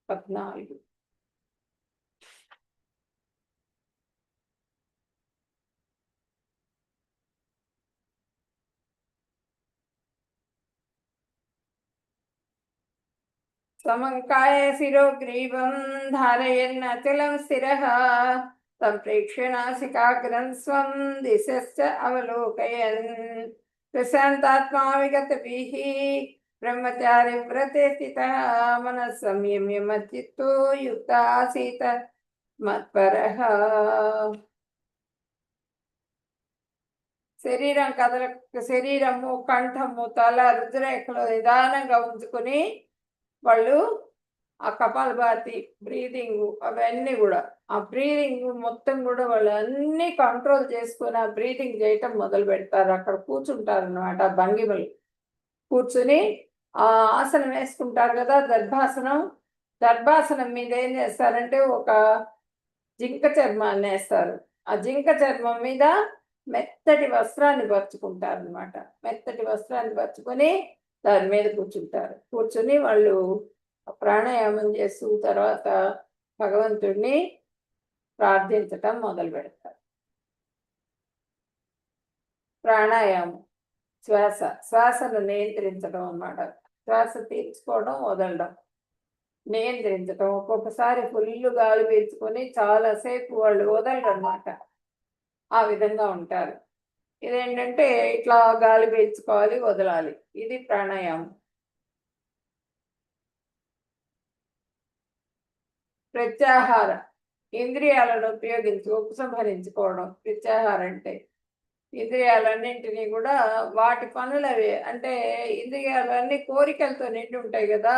S1: 14. సమంకాయ శిరోగ్రీవం ధారయన్నచలం స్థిరః సంప్రేక్ష్య నాసికాగ్రం స్వం దిశశ్చ అవలోకయన్ ప్రశాంతాత్మా విగతభిః బ్రహ్మచారి వ్రతే స్థితః మనః సంయమ్య మచ్చిత్తో యుక్తాసీత మత్పరః. శరీరము, కంఠము, తల, రుద్రరేఖలు నిదానంగా ఉంచుకొని వాళ్ళు ఆ కపాలభాతి బ్రీదింగ్ అవన్నీ కూడా ఆ బ్రీదింగ్ మొత్తం కూడా వాళ్ళు అన్ని కంట్రోల్ చేసుకొని ఆ బ్రీదింగ్ చేయటం మొదలు పెడతారు. అక్కడ కూర్చుంటారు అనమాట భంగిమలు. కూర్చుని ఆ ఆసనం వేసుకుంటారు కదా, దర్భాసనం. దర్భాసనం మీద ఏం చేస్తారంటే ఒక జింక చర్మాన్ని వేస్తారు. ఆ జింక చర్మం మీద మెత్తటి వస్త్రాన్ని పరుచుకుంటారు అనమాట. మెత్తటి వస్త్రాన్ని పరుచుకొని దాని మీద కూర్చుంటారు. కూర్చుని వాళ్ళు ప్రాణాయామం చేస్తూ తర్వాత భగవంతుడిని ప్రార్థించటం మొదలు పెడతారు. ప్రాణాయామం శ్వాసను నియంత్రించడం అన్నమాట. శ్వాస పీల్చుకోవడం వదలడం నియంత్రించడం. ఒక్కొక్కసారి ఫుల్ గాలి పీల్చుకొని చాలాసేపు వాళ్ళు వదలరు అనమాట. ఆ విధంగా ఉంటారు. ఇదేంటంటే ఇట్లా గాలి పీల్చుకోవాలి, వదలాలి. ఇది ప్రాణాయామం. ప్రత్యాహార ఇంద్రియాలను ఉపయోగించి ఉపసంహరించుకోవడం. ప్రత్యాహారం అంటే ఇంద్రియాలన్నింటినీ కూడా వాటి పనులు అవి. అంటే ఇంద్రియాలన్నీ కోరికలతో నిండి ఉంటాయి కదా,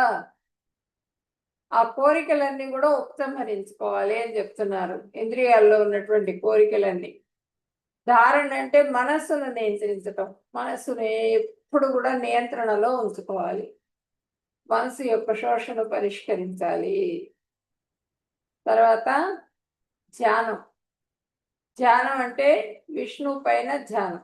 S1: ఆ కోరికలన్నీ కూడా ఉపసంహరించుకోవాలి అని చెప్తున్నారు. ఇంద్రియాల్లో ఉన్నటువంటి కోరికలన్నీ. ధారణ అంటే మనస్సును నియంత్రించటం. మనస్సుని ఎప్పుడు కూడా నియంత్రణలో ఉంచుకోవాలి. మనసు యొక్క శోషణ పరిష్కరించాలి. తర్వాత ధ్యానం. ధ్యానం అంటే విష్ణు పైన ధ్యానం.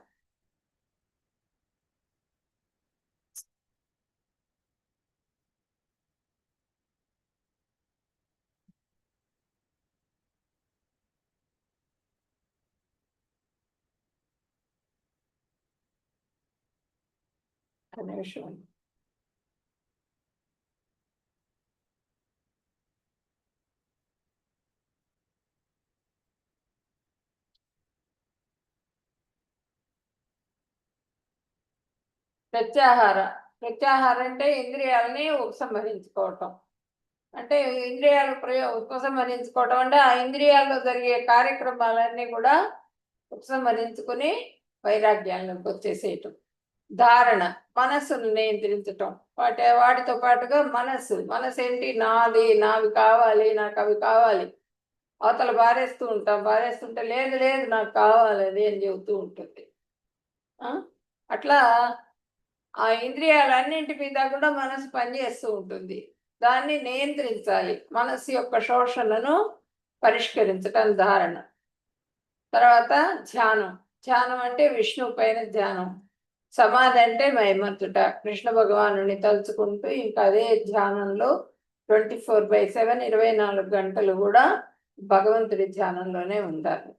S1: ఒక నిమిషం. ప్రత్యాహారం అంటే ఇంద్రియాలని ఉపసంహరించుకోవటం. అంటే ఇంద్రియాలు ఉపసంహరించుకోవటం అంటే ఆ ఇంద్రియాల్లో జరిగే కార్యక్రమాలన్నీ కూడా ఉపసంహరించుకుని వైరాగ్యాలకు వచ్చేసేయటం. ధారణ మనస్సును నియంత్రించటం. వాటితో పాటుగా మనసు ఏంటి, నావి కావాలి, నాకు అవి కావాలి. అవతల బారేస్తుంటే లేదు లేదు నాకు కావాలి అది అని చెబుతూ ఉంటుంది. అట్లా ఆ ఇంద్రియాలన్నింటి మీద కూడా మనసు పనిచేస్తూ ఉంటుంది. దాన్ని నియంత్రించాలి. మనసు యొక్క శోషణను పరిష్కరించటం ధారణ. తర్వాత ధ్యానం అంటే విష్ణు పైన ధ్యానం. సమాధి అంటే మైమర్తుట. కృష్ణ భగవానుని తలుచుకుంటూ ఇంకా అదే ధ్యానంలో 24/7 24 గంటలు కూడా భగవంతుడి ధ్యానంలోనే ఉండాలి.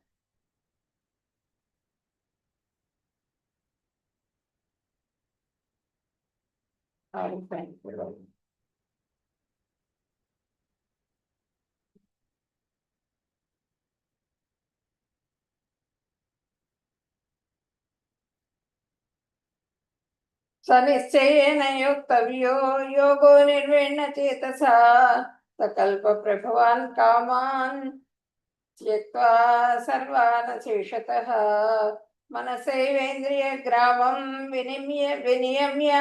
S1: సనిశ్చయేన యోక్తవ్యో యోగో నిర్వేణ చేతసా సకల్ప ప్రభవాన్ కామాన్ త్యక్త్వా సర్వాన్ శేషతః మనసైవేంద్రియ గ్రామం వినియమ్య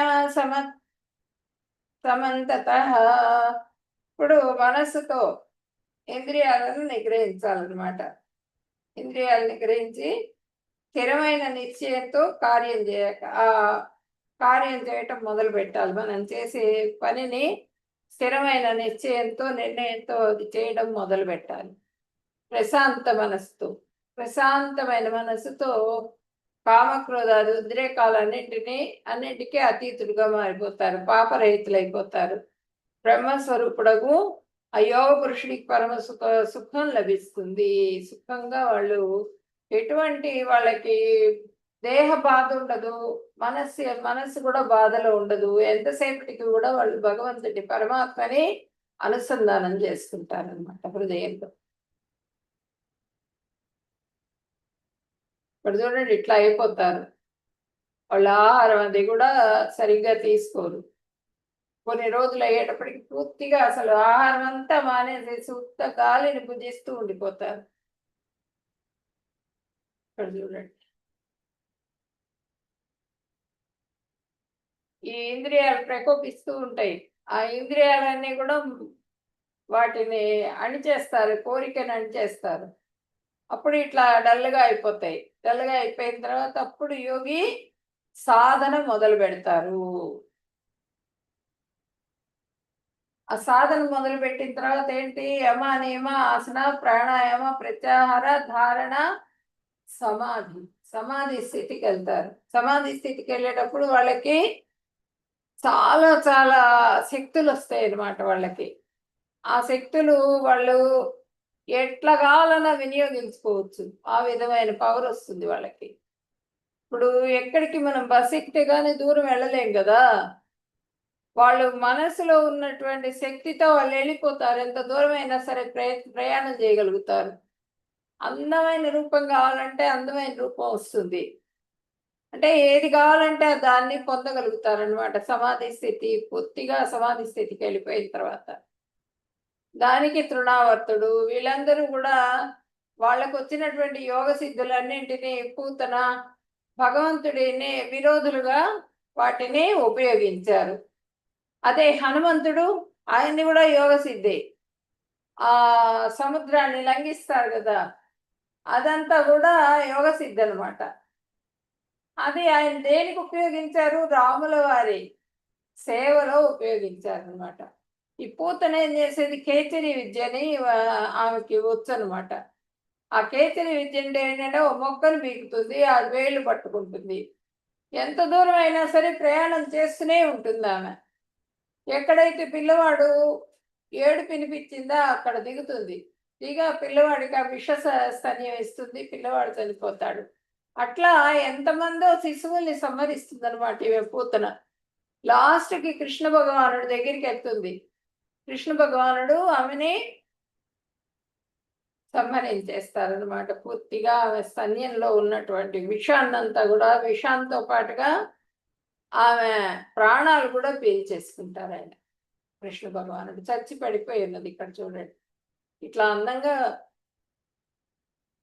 S1: సమంతతః. ఇప్పుడు మనస్సుతో ఇంద్రియాలను నిగ్రహించాలన్నమాట. ఇంద్రియాలను నిగ్రహించి స్థిరమైన నిశ్చయంతో కార్యం చేయటం మొదలు పెట్టాలి. మనం చేసే పనిని స్థిరమైన నిశ్చయంతో నిర్ణయంతో అది చేయడం మొదలు పెట్టాలి. ప్రశాంతమైన మనస్సుతో కామక్రోధాలు అన్నిటికీ అతీతుడుగా మారిపోతారు. పాపరహితులైపోతారు. బ్రహ్మస్వరూపుడగు ఆ యోగ పురుషుడికి పరమ సుఖం లభిస్తుంది. సుఖంగా వాళ్ళు ఎటువంటి వాళ్ళకి దేహ బాధ ఉండదు, మనస్సు కూడా బాధలో ఉండదు. ఎంతసేపటికి కూడా వాళ్ళు భగవంతుడి పరమాత్మని అనుసంధానం చేసుకుంటారనమాట హృదయంలో. ఇప్పుడు చూడండి ఇట్లా అయిపోతారు. వాళ్ళ ఆహారం అది కూడా సరిగ్గా తీసుకోరు. కొన్ని రోజులు అయ్యేటప్పటికి పూర్తిగా అసలు ఆహారం అంతా మానేసేసి ఉత్త గాలిని భుజిస్తూ ఉండిపోతారు. ఇక్కడ చూడండి, ఈ ఇంద్రియాలు ప్రకోపిస్తూ ఉంటాయి. ఆ ఇంద్రియాలన్నీ కూడా వాటిని అణిచేస్తారు, కోరికను అణిచేస్తారు. అప్పుడు ఇట్లా డల్గా అయిపోతాయి. డల్గా అయిపోయిన తర్వాత అప్పుడు యోగి సాధన మొదలు పెడతారు. ఆ సాధన మొదలు పెట్టిన తర్వాత ఏంటి? యమ, నియమ, ఆసన, ప్రాణాయామ, ప్రత్యాహార, ధారణ, సమాధి. సమాధి స్థితికి వెళ్తారు. సమాధి స్థితికి వెళ్ళేటప్పుడు వాళ్ళకి చాలా చాలా శక్తులు వస్తాయి అన్నమాట వాళ్ళకి. ఆ శక్తులు వాళ్ళు ఎట్లా కావాలన్నా వినియోగించుకోవచ్చు. ఆ విధమైన పవర్ వస్తుంది వాళ్ళకి. ఇప్పుడు ఎక్కడికి మనం బస్ ఎక్కితే కానీ దూరం వెళ్ళలేం కదా. వాళ్ళు మనసులో ఉన్నటువంటి శక్తితో వాళ్ళు వెళ్ళిపోతారు. ఎంత దూరమైనా సరే ప్రయాణం చేయగలుగుతారు. అందమైన రూపం కావాలంటే అందమైన రూపం వస్తుంది. అంటే ఏది కావాలంటే దాన్ని పొందగలుగుతారు అనమాట. సమాధి స్థితి, పూర్తిగా సమాధి స్థితికి వెళ్ళిపోయిన తర్వాత. దానికి తృణావర్తుడు వీళ్ళందరూ కూడా వాళ్ళకు వచ్చినటువంటి యోగ సిద్ధులన్నింటినీ పూతన భగవంతుడిని విరోధులుగా వాటిని ఉపయోగించారు. అదే హనుమంతుడు, ఆయన్ని కూడా యోగ సిద్ధి. ఆ సముద్రాన్ని లంఘిస్తారు కదా, అదంతా కూడా యోగ సిద్ధి అనమాట. అది ఆయన దేనికి ఉపయోగించారు? రాముల వారి సేవలో ఉపయోగించారు అనమాట. ఈ పూతన ఏం చేసేది? కేచరి విద్యని ఆమెకి వచ్చు అనమాట. ఆ కేచరి విద్య అంటే ఏంటంటే ఒక మొక్కను పీకుతుంది, అది వేళ్ళు పట్టుకుంటుంది. ఎంత దూరం అయినా సరే ప్రయాణం చేస్తూనే ఉంటుంది ఆమె. ఎక్కడైతే పిల్లవాడు ఏడు పినిపించిందా అక్కడ దిగుతుంది. దిగా పిల్లవాడికి ఆ విష స్తన్యం ఇస్తుంది, పిల్లవాడు చనిపోతాడు. అట్లా ఎంతమందో శిశువుల్ని సంహరిస్తుంది అనమాట ఈమె పూతన. లాస్ట్కి కృష్ణ భగవానుడి దగ్గరికి వెళ్తుంది. కృష్ణ భగవానుడు ఆమెని సంహరించేస్తారనమాట. పూర్తిగా ఆమె స్తన్యంలో ఉన్నటువంటి విషాన్నంతా కూడా, విషాంతో పాటుగా ఆమె ప్రాణాలు కూడా పీల్చేసుకుంటారు ఆయన. కృష్ణ భగవానుడు చచ్చి పడిపోయి ఉన్నది. ఇక్కడ చూడండి, ఇట్లా అందంగా.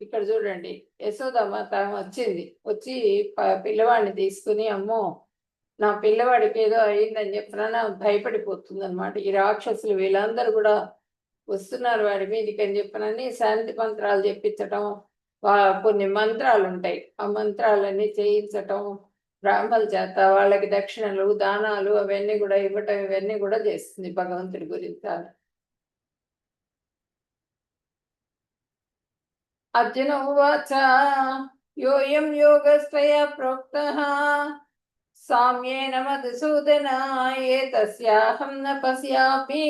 S1: ఇక్కడ చూడండి, యశోదమ్మ వచ్చింది. వచ్చి పిల్లవాడిని తీసుకుని, అమ్మో నా పిల్లవాడికి ఏదో అయిందని చెప్పినా భయపడిపోతుంది అనమాట. ఈ రాక్షసులు వీళ్ళందరూ కూడా వస్తున్నారు వాడి మీదకి అని చెప్పనని శాంతి మంత్రాలు చెప్పించటం, కొన్ని మంత్రాలు ఉంటాయి, ఆ మంత్రాలన్నీ చేయించటం, బ్రాహ్మణుల చేత వాళ్ళకి దక్షిణలు, దానాలు అవన్నీ కూడా ఇవ్వటం, ఇవన్నీ కూడా చేస్తుంది భగవంతుడి గురించి. అర్జున ఉవాచ యోయం యోగస్త్వయా ప్రోక్తః సామ్యేన మధుసూదన ఏతస్యాహం న పశ్యామి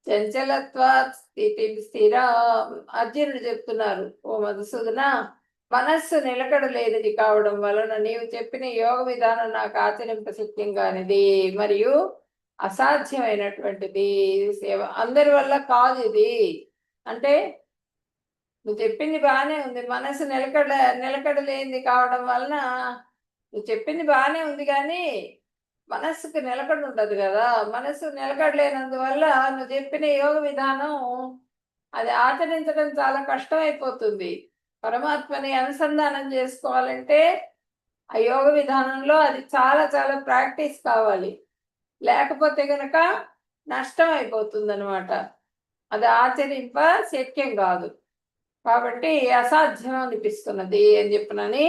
S1: చంచలత్వాత్ స్థితిం స్థిరా. అర్జునుడు చెప్తున్నారు, ఓ మధుసూదన, మనస్సు నిలకడలేనిది కావడం వలన నీవు చెప్పిన యోగ విధానం నాకు ఆచరింపశక్యం కానిది మరియు అసాధ్యమైనటువంటిది. సేవ అందరి వల్ల కాదు ఇది. అంటే నువ్వు చెప్పింది బాగానే ఉంది, మనసు నిలకడలేనిది కావడం వలన నువ్వు చెప్పింది బాగానే ఉంది, కానీ మనస్సుకు నిలకడ ఉండదు కదా. మనస్సు నిలకడలేనందువల్ల నువ్వు చెప్పిన యోగ విధానం అది ఆచరించడం చాలా కష్టమైపోతుంది. పరమాత్మని అనుసంధానం చేసుకోవాలంటే ఆ యోగ విధానంలో అది చాలా చాలా ప్రాక్టీస్ కావాలి. లేకపోతే కనుక నష్టం అయిపోతుంది అనమాట. అది ఆచరింప శక్యం కాదు. కాబట్టి అసాధ్యం అనిపిస్తున్నది అని చెప్పనని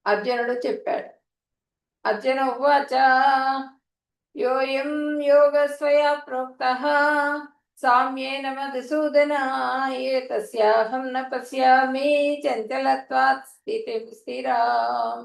S1: అర్జునుడు చెప్పాడు. అర్జున ఉవాచ యోయం యోగస్వయా ప్రోక్తః సామ్యేన మధుసూదన ఏతస్యాహం న పశ్యామి చంచలత్వాత్ స్థితిం స్థిరాం.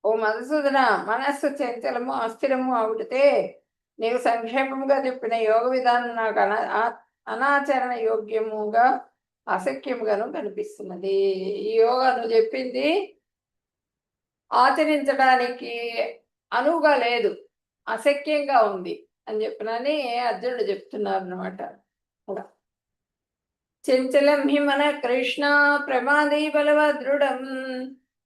S1: ఓ మధుసూదన, మనస్సు చంచలము అస్థిరము అవుడితే నీవు సంక్షేపముగా చెప్పిన యోగ విధానం నాకు అనాచరణ యోగ్యముగా అసఖ్యముగాను కనిపిస్తున్నది. ఈ యోగా నువ్వు చెప్పింది ఆచరించడానికి అనువుగా లేదు, అసఖ్యంగా ఉంది అని చెప్పినని అర్జునుడు చెప్తున్నారు అనమాట. చంచలం హి మన కృష్ణ ప్రమాదీ బలవదృఢం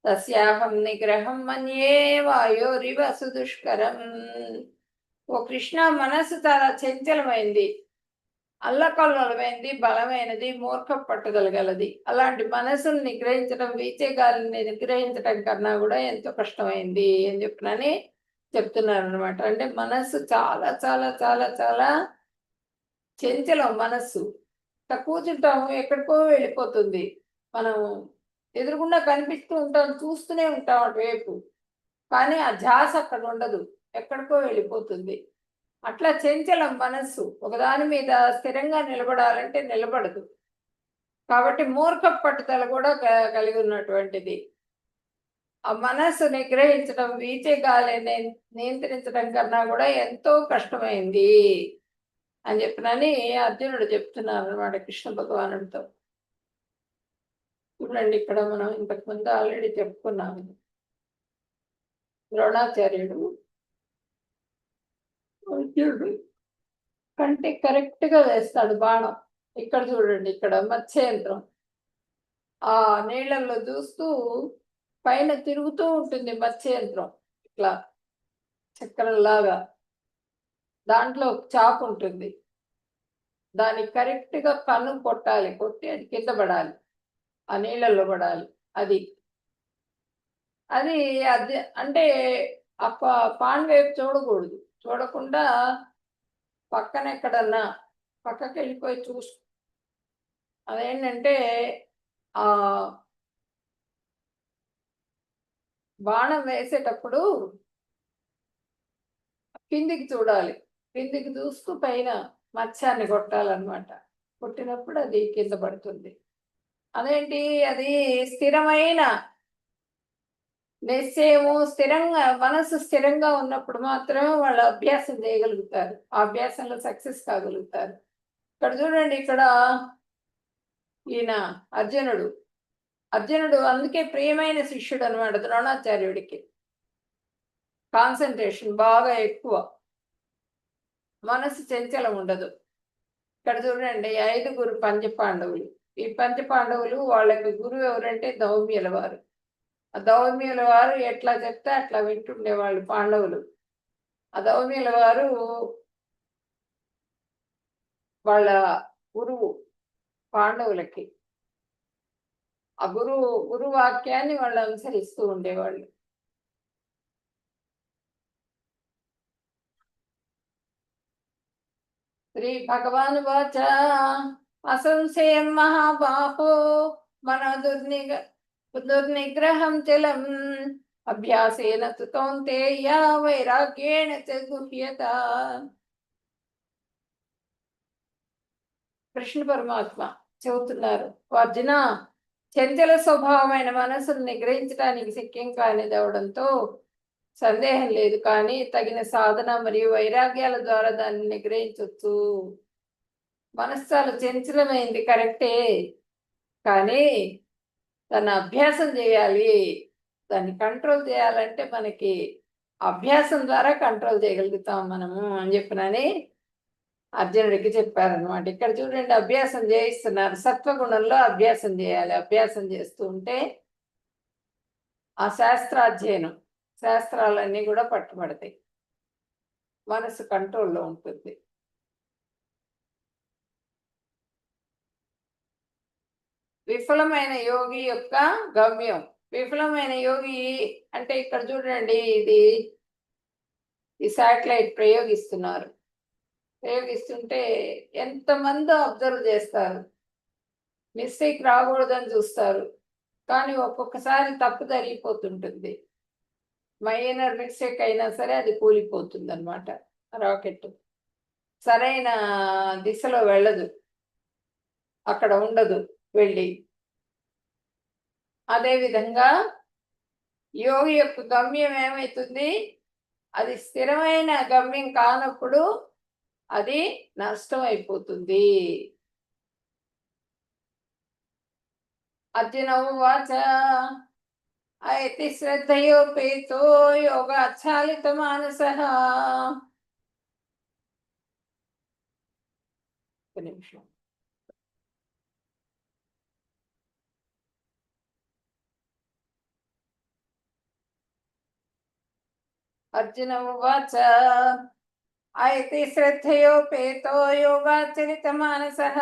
S1: తస్యాహం నిగ్రహం మన్యే వాయోరివ సుదుష్కరం. ఓ కృష్ణ, మనస్సు చాలా చంచలమైంది, అల్లకల్లోలమైంది, బలమైనది, మూర్ఖ పట్టుదల గలది. అలాంటి మనసును నిగ్రహించడం వీచే గాలిని నిగ్రహించడం కన్నా కూడా ఎంతో కష్టమైంది అని చెప్పినని చెప్తున్నారు అనమాట. అంటే మనస్సు చాలా చాలా చాలా చాలా చంచలం. మనస్సు ఇట్లా కూర్చుంటాము, ఎక్కడికో వెళ్ళిపోతుంది. మనం ఎదురుగుండా కనిపిస్తూ ఉంటాం, చూస్తూనే ఉంటాం అటువైపు, కానీ ఆ ధ్యాస అక్కడ ఉండదు, ఎక్కడికో వెళ్ళిపోతుంది. అట్లా చంచలం మనస్సు, ఒకదాని మీద స్థిరంగా నిలబడాలంటే నిలబడదు. కాబట్టి మూర్ఖ పట్టుదల కూడా కలిగి ఉన్నటువంటిది. ఆ మనస్సు నిగ్రహించడం వీచే గాలిని నియంత్రించడం కన్నా కూడా ఎంతో కష్టమైంది అని చెప్పినని అర్జునుడు చెప్తున్నారు అనమాట కృష్ణ భగవానుడితో. చూడండి, ఇక్కడ మనం ఇంతకు ముందు ఆల్రెడీ చెప్పుకున్నాము. ద్రోణాచార్యుడు అర్జునుడు కంటే కరెక్ట్ గా వేస్తాడు బాణం. ఇక్కడ చూడండి, ఇక్కడ మత్స్యయంత్రం ఆ నీళ్ళల్లో చూస్తూ పైన తిరుగుతూ ఉంటుంది మత్స్యయంత్రం, ఇట్లా చక్రంలాగా. దాంట్లో చాపు ఉంటుంది, దాన్ని కరెక్ట్ గా కన్ను కొట్టాలి, కొట్టి అది కింద పడాలి, ఆ నీళ్ళల్లో పడాలి. అది అది అది అంటే ఆ పాన్ వైపు చూడకూడదు, చూడకుండా పక్కన ఎక్కడన్నా పక్కకి వెళ్ళిపోయి చూసు. అదేంటంటే ఆ బాణం వేసేటప్పుడు కిందికి చూడాలి, కిందికి చూస్తూ పైన మత్స్యాన్ని కొట్టాలన్నమాట. కొట్టినప్పుడు అది కింద పడుతుంది. అదేంటి, అది స్థిరమైన నిశ్చయము, స్థిరంగా మనసు స్థిరంగా ఉన్నప్పుడు మాత్రమే వాళ్ళు అభ్యాసం చేయగలుగుతారు, ఆ అభ్యాసంలో సక్సెస్ కాగలుగుతారు. ఇక్కడ చూడండి, ఇక్కడ ఈయన అర్జునుడు అందుకే ప్రియమైన శిష్యుడు అనమాట ద్రోణాచార్యుడికి. కాన్సన్ట్రేషన్ బాగా ఎక్కువ, మనసు చంచలం ఉండదు. ఇక్కడ చూడండి, 5 పంచపాండవులు. ఈ పంచపాండవులు వాళ్ళకి గురువు ఎవరంటే దౌమ్యుల వారు. ఆ దౌమ్యుల వారు ఎట్లా చెప్తే అట్లా వింటుండేవాళ్ళు పాండవులు. ఆ దౌమ్యుల వారు వాళ్ళ గురువు పాండవులకి. ఆ గురు వాక్యాన్ని వాళ్ళు అనుసరిస్తూ ఉండేవాళ్ళు. శ్రీ భగవాన్ వాచ అసంశయం మహాబాహో మన దుర్నిగ్రహం చలం అభ్యాసేన తు కౌంతేయ వైరాగ్యేణ చ గుహ్యత. కృష్ణ పరమాత్మ చెబుతున్నారు, అర్జున, చంచల స్వభావమైన మనసును నిగ్రహించడానికి శక్యం కానిది అవడంతో సందేహం లేదు, కానీ తగిన సాధన మరియు వైరాగ్యాల ద్వారా దాన్ని నిగ్రహించవచ్చు. మనసు చాలా చంచలమైంది కరెక్టే, కానీ దాన్ని అభ్యాసం చేయాలి. దాన్ని కంట్రోల్ చేయాలంటే మనకి అభ్యాసం ద్వారా కంట్రోల్ చేయగలుగుతాం మనము అని చెప్పినని అర్జునుడికి చెప్పారనమాట. ఇక్కడ చూడండి, అభ్యాసం చేయిస్తున్నారు, సత్వగుణంలో అభ్యాసం చేయాలి. అభ్యాసం చేస్తూ ఉంటే ఆ శాస్త్రాధ్యయనం, శాస్త్రాలన్నీ కూడా పట్టుబడతాయి, మనసు కంట్రోల్లో ఉంటుంది. విఫలమైన యోగి యొక్క గమ్యం. విఫలమైన యోగి అంటే ఇక్కడ చూడండి, ఈ శాటిలైట్ ప్రయోగిస్తుంటే ఎంతమంది అబ్జర్వ్ చేస్తారు, మిస్టేక్ రాకూడదని చూస్తారు, కానీ ఒక్కొక్కసారి తప్పు జరిగిపోతుంటుంది. మైనర్ మిస్టేక్ అయినా సరే అది కూలిపోతుంది అనమాట. రాకెట్ సరైన దిశలో వెళ్ళదు, అక్కడ ఉండదు వెళ్ళి. అదేవిధంగా యోగి యొక్క గమ్యం ఏమవుతుంది, అది స్థిరమైన గమ్యం కానప్పుడు అది నష్టం అయిపోతుంది. అర్జున ఉవాచ అయితే శ్రద్ధయోపేతో యోగాచ్ఛాలిత మానసః. ఒక నిమిషం. అర్జున ఉవాచ ఐతి శ్రద్ధయోపేతో యోగాచరిత మానసః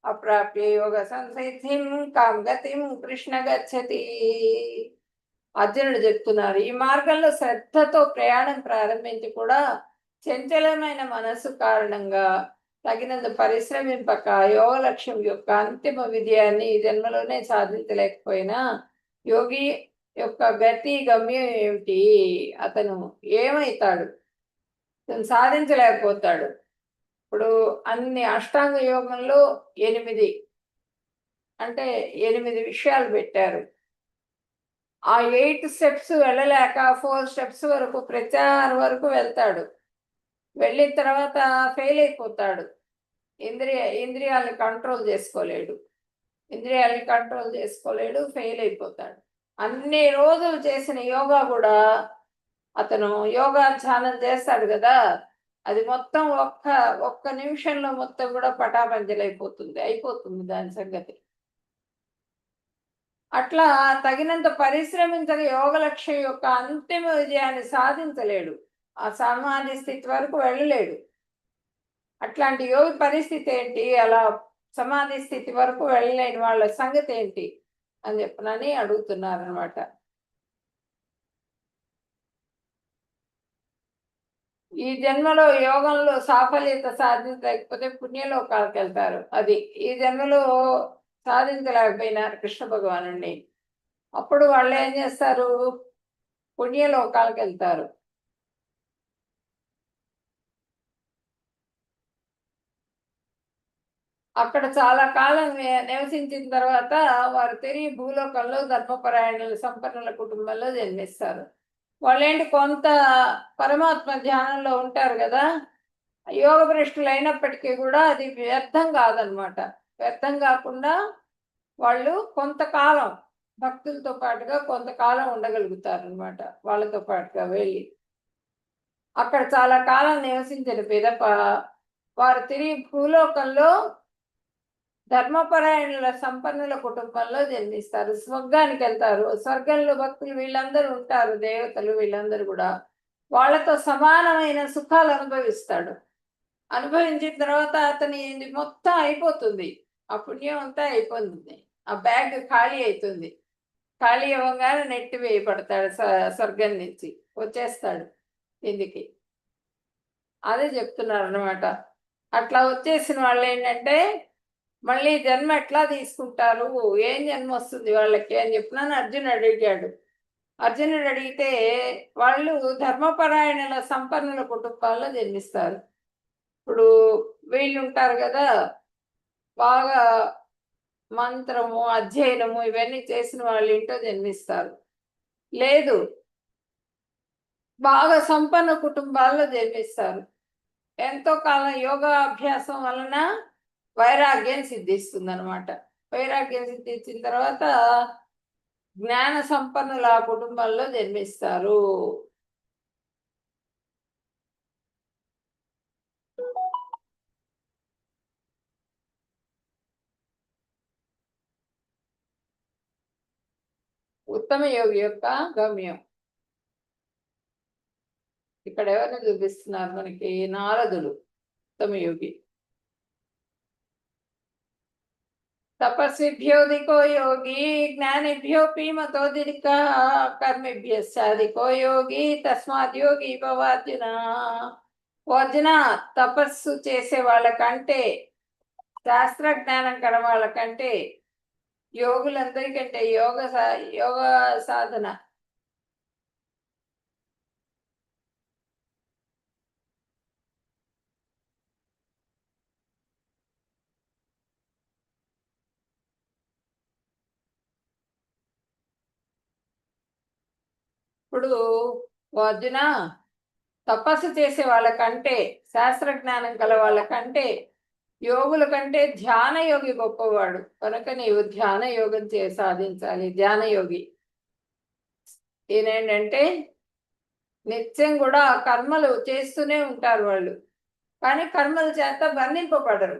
S1: అప్రాప్య యోగ సంసిద్ధిం కాం గతిం కృష్ణ గచ్చతి. అర్జునుడు చెప్తున్నారు, ఈ మార్గంలో శ్రద్ధతో ప్రయాణం ప్రారంభించి కూడా చంచలమైన మనస్సు కారణంగా తగినంత పరిశ్రమింపక యోగ లక్ష్యం యొక్క అంతిమ విజయాన్ని ఈ జన్మలోనే సాధించలేకపోయినా యోగి యొక్క గతి గమ్యం ఏమిటి? అతను ఏమవుతాడు? అతను సాధించలేకపోతాడు. ఇప్పుడు అన్ని అష్టాంగ యోగంలో 8 అంటే 8 విషయాలు పెట్టారు. ఆ 8 స్టెప్స్ వెళ్ళలేక 4 స్టెప్స్ వరకు ప్రచారం వరకు వెళ్తాడు. వెళ్ళిన తర్వాత ఫెయిల్ అయిపోతాడు. ఇంద్రియాలను కంట్రోల్ చేసుకోలేడు. ఫెయిల్ అయిపోతాడు. అన్ని రోజులు చేసిన యోగా కూడా అతను యోగా ధ్యానం చేస్తాడు కదా, అది మొత్తం ఒక్క నిమిషంలో మొత్తం కూడా అయిపోతుంది దాని సంగతి. అట్లా తగినంత పరిశ్రమించక యోగ లక్ష్యం యొక్క అంతిమ విజయాన్ని సాధించలేడు. ఆ సమాధి స్థితి వరకు వెళ్ళలేడు. అట్లాంటి యోగి పరిస్థితి ఏంటి? అలా సమాధి స్థితి వరకు వెళ్ళలేని వాళ్ళ సంగతి ఏంటి అని చెప్పనని అడుగుతున్నారు అనమాట. ఈ జన్మలో యోగంలో సాఫల్యత సాధించలేకపోతే పుణ్యలోకాలకు వెళ్తారు. అది ఈ జన్మలో సాధించలేకపోయినారు కృష్ణ భగవానుడిని, అప్పుడు వాళ్ళు ఏం చేస్తారు? పుణ్యలోకాలకు వెళ్తారు. అక్కడ చాలా కాలం నివసించిన తర్వాత వారు తిరిగి భూలోకంలో ధర్మపరాయణుల సంపన్నుల కుటుంబంలో జన్మిస్తారు. వాళ్ళేంటి కొంత పరమాత్మ ధ్యానంలో ఉంటారు కదా, యోగ భ్రష్టులు అయినప్పటికీ కూడా అది వ్యర్థం కాదనమాట. వ్యర్థం కాకుండా వాళ్ళు కొంతకాలం భక్తులతో పాటుగా కొంతకాలం ఉండగలుగుతారు అనమాట. వాళ్ళతో పాటుగా వెళ్ళి అక్కడ చాలా కాలం నివసించిన పిదప వారు తిరిగి భూలోకంలో ధర్మపరాయణుల సంపన్నుల కుటుంబంలో జన్మిస్తారు. స్వర్గానికి వెళ్తారు. స్వర్గంలో భక్తులు వీళ్ళందరూ ఉంటారు, దేవతలు వీళ్ళందరూ కూడా. వాళ్ళతో సమానమైన సుఖాలు అనుభవిస్తాడు. అనుభవించిన తర్వాత అతని మొత్తం అయిపోతుంది, ఆ పుణ్యం అంతా అయిపోతుంది. ఆ బ్యాగ్ ఖాళీ అవుతుంది. ఖాళీ అవ్వగానే నెట్టి వేయబడతాడు, స్వర్గం నుంచి వచ్చేస్తాడు ఇందుకి. అదే చెప్తున్నారు అనమాట. అట్లా వచ్చేసిన వాళ్ళు ఏంటంటే మళ్ళీ జన్మ ఎట్లా తీసుకుంటారు, ఏం జన్మ వస్తుంది వాళ్ళకి అని చెప్పినాను అర్జునుడు అడిగితే వాళ్ళు ధర్మపరాయణుల సంపన్నుల కుటుంబాల్లో జన్మిస్తారు. ఇప్పుడు వీళ్ళు ఉంటారు కదా, బాగా మంత్రము అధ్యయనము ఇవన్నీ చేసిన వాళ్ళ ఇంట్లో జన్మిస్తారు. లేదు, బాగా సంపన్న కుటుంబాల్లో జన్మిస్తారు. ఎంతో కాలం యోగా అభ్యాసం వలన వైరాగ్యం సిద్ధిస్తుంది అనమాట. వైరాగ్యం సిద్ధించిన తర్వాత జ్ఞాన సంపన్నుల కుటుంబంలో జన్మిస్తారు. ఉత్తమ యోగి యొక్క గమ్యం ఇక్కడ ఎవరిని చూపిస్తున్నారు మనకి? నారదుడు ఉత్తమ యోగి. తపస్విభ్యోధికో యోగి జ్ఞానిభ్యోపి మతోధిక కర్మిభ్యశ్చాధికో యోగి తస్మాత్ యోగి భవార్జున. అర్జున, తపస్సు చేసే వాళ్ళకంటే, శాస్త్ర జ్ఞానం కల వాళ్ళకంటే, యోగులందరికంటే యోగ సాధన ఇప్పుడు అర్జున, తపస్సు చేసే వాళ్ళకంటే, శాస్త్ర జ్ఞానం కల వాళ్ళకంటే, యోగుల కంటే ధ్యాన యోగి గొప్పవాడు కనుక నీవు ధ్యాన యోగం సాధించాలి. ధ్యాన యోగి ఈయనేంటంటే నిత్యం కూడా కర్మలు చేస్తూనే ఉంటారు వాళ్ళు, కానీ కర్మల చేత బంధింపబడరు,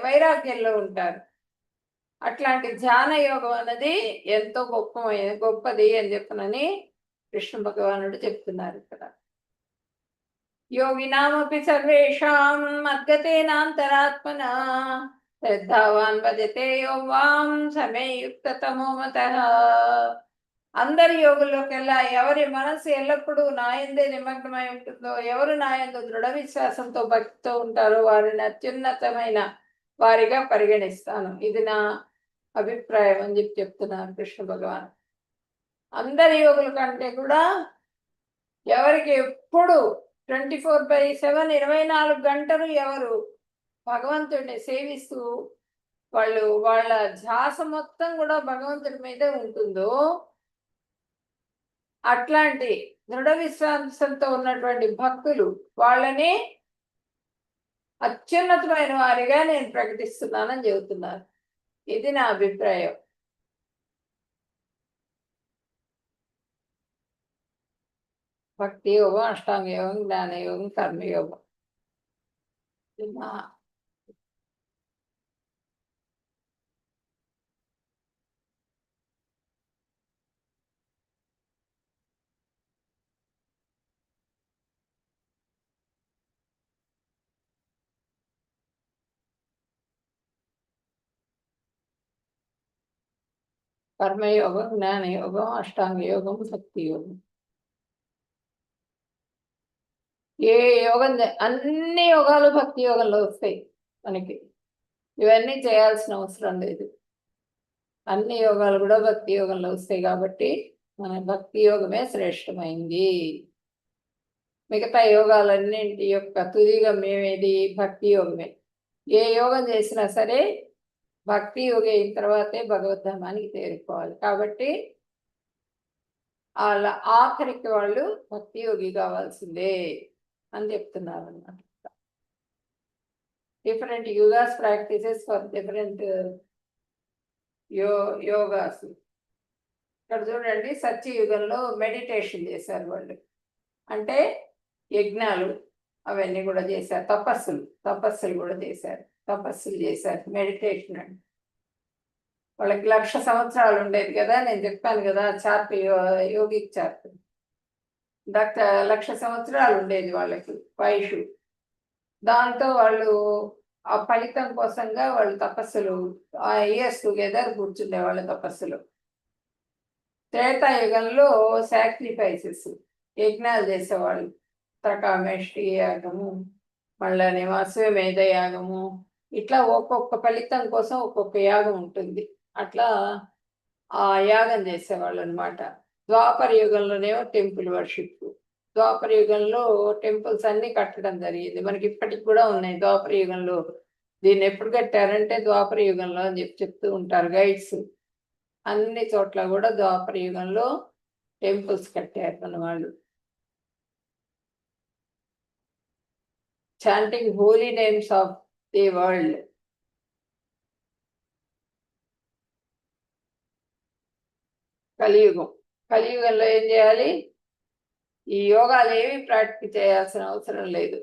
S1: వైరాగ్యంలో ఉంటారు. అట్లాంటి ధ్యాన యోగం అన్నది ఎంతో గొప్పది అని చెప్పనని కృష్ణ భగవానుడు చెప్తున్నారు ఇక్కడ. योगिनामपि सर्वेषां मद्गतेनान्तरात्मना శ్రద్ధావాన్ భజతే యో మాం సమే యుక్తతమో మతః. అందరి యోగుల్లోకెల్లా ఎవరి మనసు ఎల్లప్పుడూ నాయందే నిమగ్నమై ఉంటుందో, ఎవరు నాయందు దృఢ విశ్వాసంతో భక్తితో ఉంటారో వారిని అత్యున్నతమైన వారిగా పరిగణిస్తాను. ఇది నా అభిప్రాయం అని చెప్తున్నారు కృష్ణ భగవాన్. అందరి యోగుల కంటే కూడా ఎవరికి ఎప్పుడు 24/7 24 గంటలు ఎవరు భగవంతుడిని సేవిస్తూ వాళ్ళ ధ్యాస మొత్తం కూడా భగవంతుడి మీదే ఉంటుందో, అట్లాంటి దృఢ విశ్వాసంతో ఉన్నటువంటి భక్తులు వాళ్ళని అత్యున్నతమైన వారిగా నేను ప్రకటిస్తున్నానని చెబుతున్నారు. ఇది నా అభిప్రాయం. భక్తి యోగం, అష్టాంగ యోగం, జ్ఞానయోగం, కర్మయోగం. కర్మయోగం, జ్ఞానయోగం, అష్టాంగ యోగం, భక్తి యోగం. ఏ యోగం అన్ని యోగాలు భక్తి యోగంలో వస్తాయి మనకి. ఇవన్నీ చేయాల్సిన అవసరం లేదు. అన్ని యోగాలు కూడా భక్తి యోగంలో వస్తాయి కాబట్టి మన భక్తి యోగమే శ్రేష్టమైంది. మిగతా యోగాలన్నింటి యొక్క తుదిగా మేమేది భక్తి యోగమే. ఏ యోగం చేసినా సరే భక్తి యోగి అయిన తర్వాతే భగవద్ధామానికి చేరుకోవాలి. కాబట్టి వాళ్ళ ఆఖరికి వాళ్ళు భక్తి యోగి కావాల్సిందే అని చెప్తున్నారు అన్నమాట. Different yogas practices for different yogas. ఇక్కడ చూడండి, సత్యయుగంలో మెడిటేషన్ చేశారు వాళ్ళు. అంటే యజ్ఞాలు అవన్నీ కూడా చేశారు. తపస్సులు కూడా చేశారు. తపస్సులు చేశారు. మెడిటేషన్ అంటే వాళ్ళకి 1,00,000 సంవత్సరాలు ఉండేది కదా. నేను చెప్పాను కదా చార్ట్, యోగిక్ చార్ట్. 1,00,000 సంవత్సరాలు ఉండేది వాళ్ళకి వయసు. దాంతో వాళ్ళు ఆ ఫలితం కోసంగా వాళ్ళు తపస్సులు ఇయర్స్ టుగెదర్ కూర్చుండే వాళ్ళ తపస్సులు. త్రేతాయుగంలో సాక్రిఫైసెస్, యజ్ఞాలు చేసేవాళ్ళు. త్రకామేష్టి యాగము, మళ్ళీ అశ్వమేధ యాగము, ఇట్లా ఒక్కొక్క ఫలితం కోసం ఒక్కొక్క యాగం ఉంటుంది. అట్లా ఆ యాగం చేసేవాళ్ళు అనమాట. ద్వాపర యుగంలోనేమో టెంపుల్ వర్షిప్. ద్వాపర యుగంలో టెంపుల్స్ అన్ని కట్టడం జరిగింది. మనకి ఇప్పటికి కూడా ఉన్నాయి ద్వాపర యుగంలో. దీన్ని ఎప్పుడు కట్టారంటే ద్వాపర యుగంలో అని చెప్తూ ఉంటారు గైడ్స్. అన్ని చోట్ల కూడా ద్వాపర యుగంలో టెంపుల్స్ కట్టారు మన వాళ్ళు. Chanting holy names of the world. కలియుగంలో ఏం చేయాలి? ఈ యోగాలు ఏమి ప్రాక్టీస్ చేయాల్సిన అవసరం లేదు.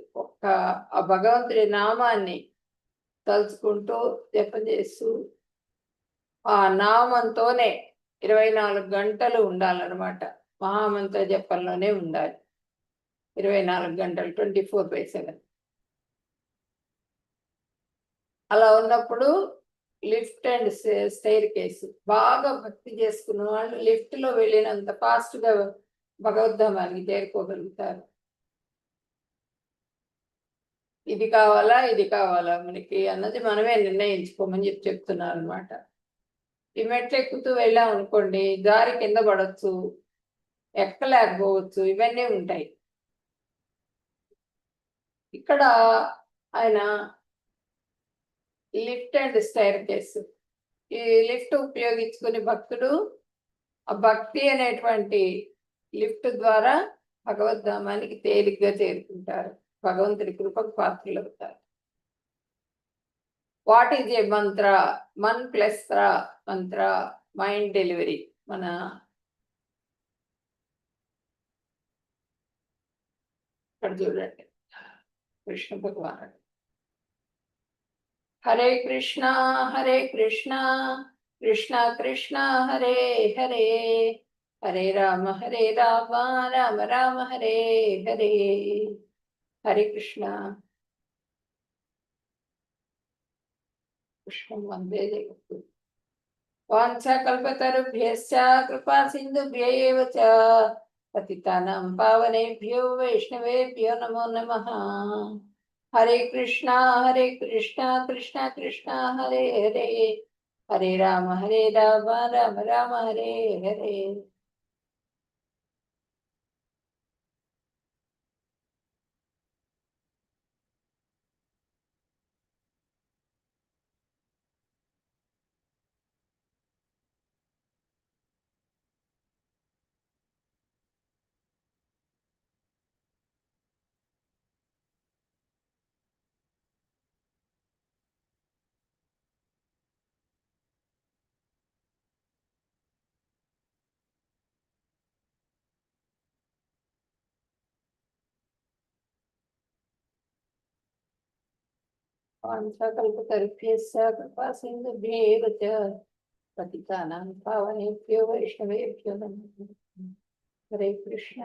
S1: ఆ భగవంతుడి నామాన్ని తలుచుకుంటూ జపం చేస్తూ ఆ నామంతోనే 24 గంటలు ఉండాలన్నమాట. మహామంత్ర జపంలోనే ఉండాలి 24 గంటలు, 24/7. అలా ఉన్నప్పుడు లిఫ్ట్ అండ్ స్టైర్ కేసు బాగా భక్తి చేసుకున్న వాళ్ళు లిఫ్ట్లో వెళ్ళినంత ఫాస్ట్గా భగవద్ధామానికి చేరుకోగలుగుతారు. ఇది కావాలా మనకి అన్నది మనమే నిర్ణయించుకోమని చెప్తున్నారు అనమాట. ఈ మెట్లు ఎక్కుతూ వెళ్ళాం అనుకోండి, దారి కింద పడవచ్చు, ఎక్కలేకపోవచ్చు, ఇవన్నీ ఉంటాయి. ఇక్కడ ఆయన లిఫ్ట్ అండ్ స్టైర్ కేసు, ఈ లిఫ్ట్ ఉపయోగించుకుని భక్తుడు ఆ భక్తి అనేటువంటి లిఫ్ట్ ద్వారా భగవద్ధామానికి తేలిగ్గా చేరుకుంటారు, భగవంతుడి కృపకు పాత్రలు అవుతారు. What is a Mantra? Mann plus Mantra, mind delivery. మన ఇక్కడ చూడండి కృష్ణ భగవానుడు. హరే కృష్ణ కృష్ణ కృష్ణ హరే హరే, హరే రామ రామ రామ హరే హరే. హరే కృష్ణ. కృష్ణం వందే జగద్గురు. వాంఛాకల్పతరుభ్యశ్చ కృపా సింధుభ్య ఏవ చ పతితానాం పావనేభ్యో వైష్ణవేభ్యో నమో నమః. హరే కృష్ణ కృష్ణ కృష్ణ హరే హరే, హరే రామ రామ రామ హరే హరే. వాంఛాకల్పతరుభ్యశ్చ కృపా సింధుభ్య ఏవ చ పతితానాం పావనేభ్యో వైష్ణవేభ్యో నమో నమః. హరే కృష్ణ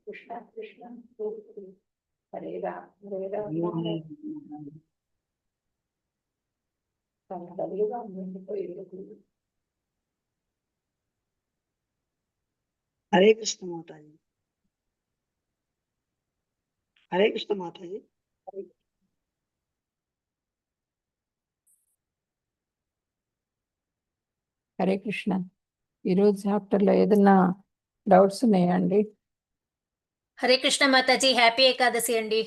S1: కృష్ణ కృష్ణ హరే హరే, హరే రామ కలియుగా ఉండిపోయేది.
S5: హరే కృష్ణ మాతాజీ. హరే కృష్ణ మాతాజీ.
S1: హరే కృష్ణ. ఈరోజు చాప్టర్లో ఏదన్నా డౌట్స్ ఉన్నాయా అండి?
S3: హరే కృష్ణ మాతాజీ. హ్యాపీ ఏకాదశి అండి.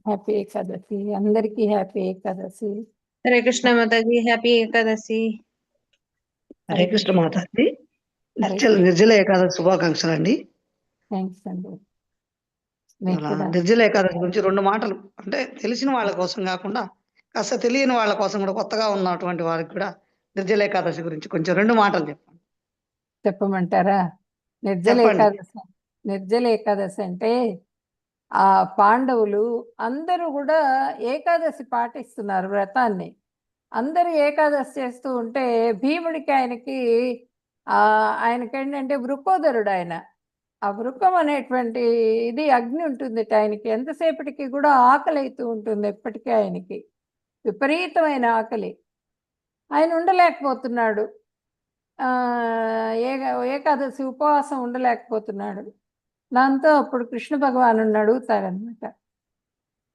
S1: హ్యాపీ ఏకాదశి అందరికీ, హ్యాపీ ఏకాదశి.
S6: హరే కృష్ణ మాతాజీ. హ్యాపీ ఏకాదశి.
S5: హరే కృష్ణ మాతాజీ.
S1: హరే
S5: నిర్జల ఏకాదశి శుభాకాంక్షలు అండి.
S1: థ్యాంక్స్ అండి.
S5: నిర్జల ఏకాదశి గురించి 2 మాటలు, అంటే తెలిసిన వాళ్ళ కోసం కాకుండా కాస్త తెలియని వాళ్ళ కోసం కూడా, కొత్తగా ఉన్నటువంటి వారికి కూడా నిర్జల ఏకాదశి గురించి కొంచెం 2 మాటలు చెప్పండి.
S1: చెప్పమంటారా? నిర్జల
S5: చెప్పండి.
S1: ఏకాదశి, నిర్జల ఏకాదశి అంటే ఆ పాండవులు అందరూ కూడా ఏకాదశి పాటిస్తున్నారు, వ్రతాన్ని. అందరూ ఏకాదశి చేస్తూ ఉంటే భీముడికి ఆయనకేంటంటే వృకోదరుడు ఆయన. ఆ వృకం అనేటువంటి ఇది అగ్ని ఉంటుంది ఆయనకి, ఎంతసేపటికి కూడా ఆకలి అవుతూ ఉంటుంది ఎప్పటికీ ఆయనకి, విపరీతమైన ఆకలి. ఆయన ఉండలేకపోతున్నాడు, ఏకాదశి ఉపవాసం ఉండలేకపోతున్నాడు. దాంతో అప్పుడు కృష్ణ భగవానుడిని అడుగుతారనమాట,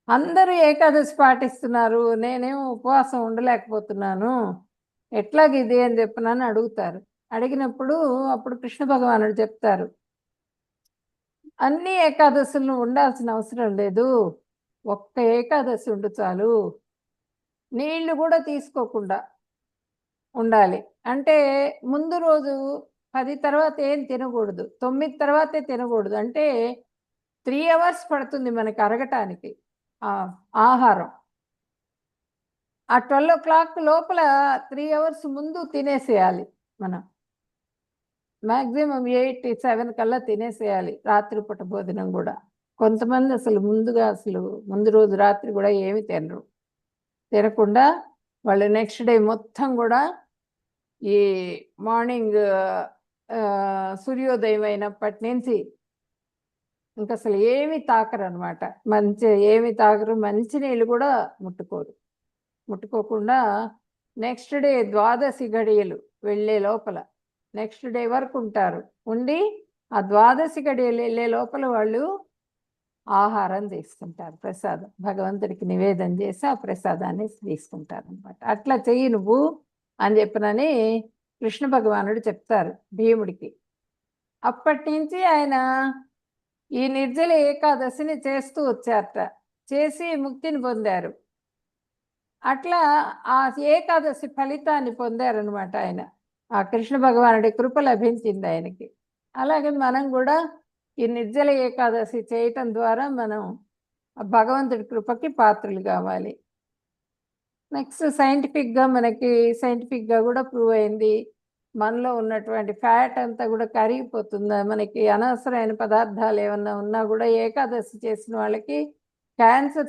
S1: అందరూ ఏకాదశి పాటిస్తున్నారు, నేనేమో ఉపవాసం ఉండలేకపోతున్నాను, ఎట్లాగిది అని చెప్పనని అడుగుతారు. అడిగినప్పుడు అప్పుడు కృష్ణ భగవానుడు చెప్తారు, అన్ని ఏకాదశులను ఉండాల్సిన అవసరం లేదు, ఒక్క ఏకాదశి ఉండు చాలు, నీళ్లు కూడా తీసుకోకుండా ఉండాలి. అంటే ముందు రోజు 10 తర్వాత ఏం తినకూడదు, 9 తర్వాతే తినకూడదు. అంటే 3 అవర్స్ పడుతుంది మనకి అరగటానికి ఆహారం. ఆ 12 o'clock లోపల 3 అవర్స్ ముందు తినేసేయాలి మనం. మ్యాక్సిమం 8, 7 కల్లా తినేసేయాలి రాత్రిపూట భోజనం కూడా. కొంతమంది అసలు ముందు రోజు రాత్రి కూడా ఏమి తినరు. తినకుండా వాళ్ళు నెక్స్ట్ డే మొత్తం కూడా ఈ మార్నింగ్ సూర్యోదయం అయినప్పటి నుంచి ఇంకా అసలు ఏమి తాకరు అనమాట. ఏమి తాకరు, మంచినీళ్ళు కూడా ముట్టుకోకుండా నెక్స్ట్ డే ద్వాదశి గడియలు వెళ్ళే లోపల నెక్స్ట్ డే వరకు ఉంటారు. ఉండి ఆ ద్వాదశి గడియలు వెళ్ళే లోపల వాళ్ళు ఆహారం తీసుకుంటారు, ప్రసాదం భగవంతుడికి నివేదన చేసి ఆ ప్రసాదాన్ని తీసుకుంటారు అనమాట. అట్లా చెయ్యి నువ్వు అని చెప్పనని కృష్ణ భగవానుడు చెప్తారు భీముడికి. అప్పటి నుంచి ఆయన ఈ నిర్జల ఏకాదశిని చేస్తూ వచ్చారట, చేసి ముక్తిని పొందారు. అట్లా ఆ ఏకాదశి ఫలితాన్ని పొందారనమాట ఆయన. ఆ కృష్ణ భగవానుడి కృప లభించింది ఆయనకి. అలాగే మనం కూడా ఈ నిర్జల ఏకాదశి చేయటం ద్వారా మనం భగవంతుడి కృపకి పాత్రలు కావాలి. నెక్స్ట్ సైంటిఫిక్గా కూడా ప్రూవ్ అయింది, మనలో ఉన్నటువంటి ఫ్యాట్ అంతా కూడా కరిగిపోతుంది. మనకి అనవసరమైన పదార్థాలు ఏమన్నా ఉన్నా కూడా ఏకాదశి చేసిన వాళ్ళకి క్యాన్సర్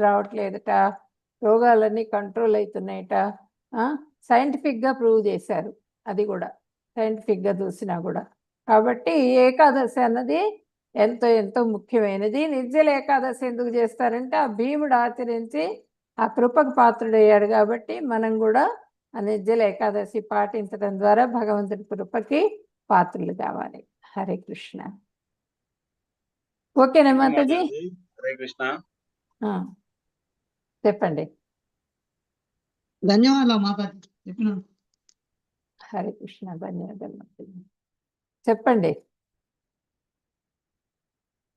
S1: రావట్లేదట, రోగాలన్నీ కంట్రోల్ అవుతున్నాయట. సైంటిఫిక్గా ప్రూవ్ చేశారు, అది కూడా సైంటిఫిక్గా చూసినా కూడా. కాబట్టి ఏకాదశి అన్నది ఎంతో ఎంతో ముఖ్యమైనది. నిర్జల ఏకాదశి ఎందుకు చేస్తారంటే ఆ భీముడు ఆచరించి ఆ కృపకు పాత్రుడయ్యాడు కాబట్టి మనం కూడా ఆ నిర్జల ఏకాదశి పాటించడం ద్వారా భగవంతుడి కృపకి పాత్రలు కావాలి. హరే కృష్ణ. ఓకేనా మాతాజీ?
S2: హరే కృష్ణ.
S1: ఆ, చెప్పండి.
S5: ధన్యవాదాలు మాతాజీ చెప్పిన
S1: హరే కృష్ణ. ధన్యవాదాలు మాతాజీ. చెప్పండి.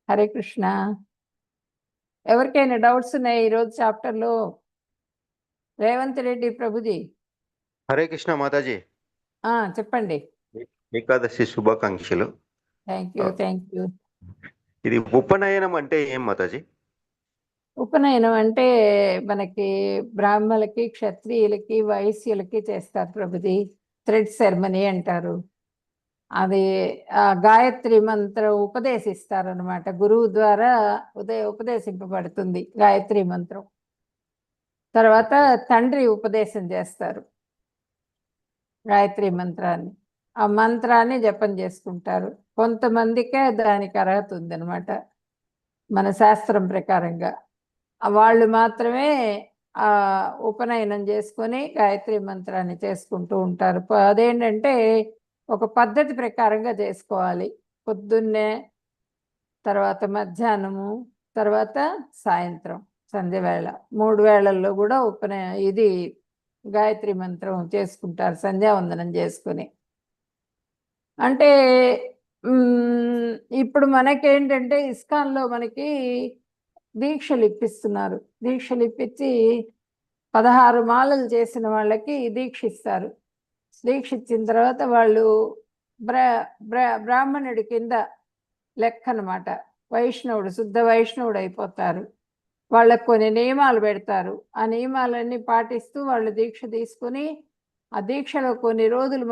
S1: హరే కృష్ణ. ఎవరికైనా డౌట్స్ ఉన్నాయి ఈరోజు చాప్టర్లో? రేవంత్ రెడ్డి ప్రభుజీ.
S2: హరే కృష్ణ మాతాజీ.
S1: చెప్పండి.
S2: ఏకాదశి శుభాకాంక్షలు.
S1: Thank you.
S2: ఇది ఉపనయనం అంటే ఏం మాతాజీ?
S1: ఉపనయనం అంటే మనకి బ్రాహ్మణులకి, క్షత్రియులకి, వైశ్యులకి చేస్తారు ప్రభుజీ. థ్రెడ్ సెరమనీ అంటారు. అది గాయత్రి మంత్రం ఉపదేశిస్తారు అనమాట. గురువు ద్వారా ఉపదేశింపబడుతుంది గాయత్రి మంత్రం. తర్వాత తండ్రి ఉపదేశం చేస్తారు గాయత్రి మంత్రాన్ని. ఆ మంత్రాన్ని జపం చేసుకుంటారు. కొంతమందికే దానికి అర్హత ఉందన్నమాట మన శాస్త్రం ప్రకారంగా. వాళ్ళు మాత్రమే ఆ ఉపనయనం చేసుకొని గాయత్రి మంత్రాన్ని చేసుకుంటూ ఉంటారు. అదేంటంటే ఒక పద్ధతి ప్రకారంగా చేసుకోవాలి. పొద్దున్నే, తర్వాత మధ్యాహ్నము, తర్వాత సాయంత్రం సంధ్య వేళ, 3 వేళల్లో కూడా ఇది గాయత్రి మంత్రం చేసుకుంటారు సంధ్యావందనం చేసుకుని. అంటే ఇప్పుడు మనకేంటంటే ఇస్కాన్లో మనకి దీక్షలు ఇప్పిస్తున్నారు. దీక్షలు ఇప్పించి 16 మాలలు చేసిన వాళ్ళకి దీక్ష ఇస్తారు. దీక్ష ఇచ్చిన తర్వాత వాళ్ళు బ్రాహ్మణుడి కింద లెక్క అనమాట. వైష్ణవుడు, శుద్ధ వైష్ణవుడు అయిపోతారు. వాళ్ళకు కొన్ని నియమాలు పెడతారు. ఆ నియమాలన్నీ పాటిస్తూ వాళ్ళు దీక్ష తీసుకుని ఆ దీక్షలో కొన్ని రోజులు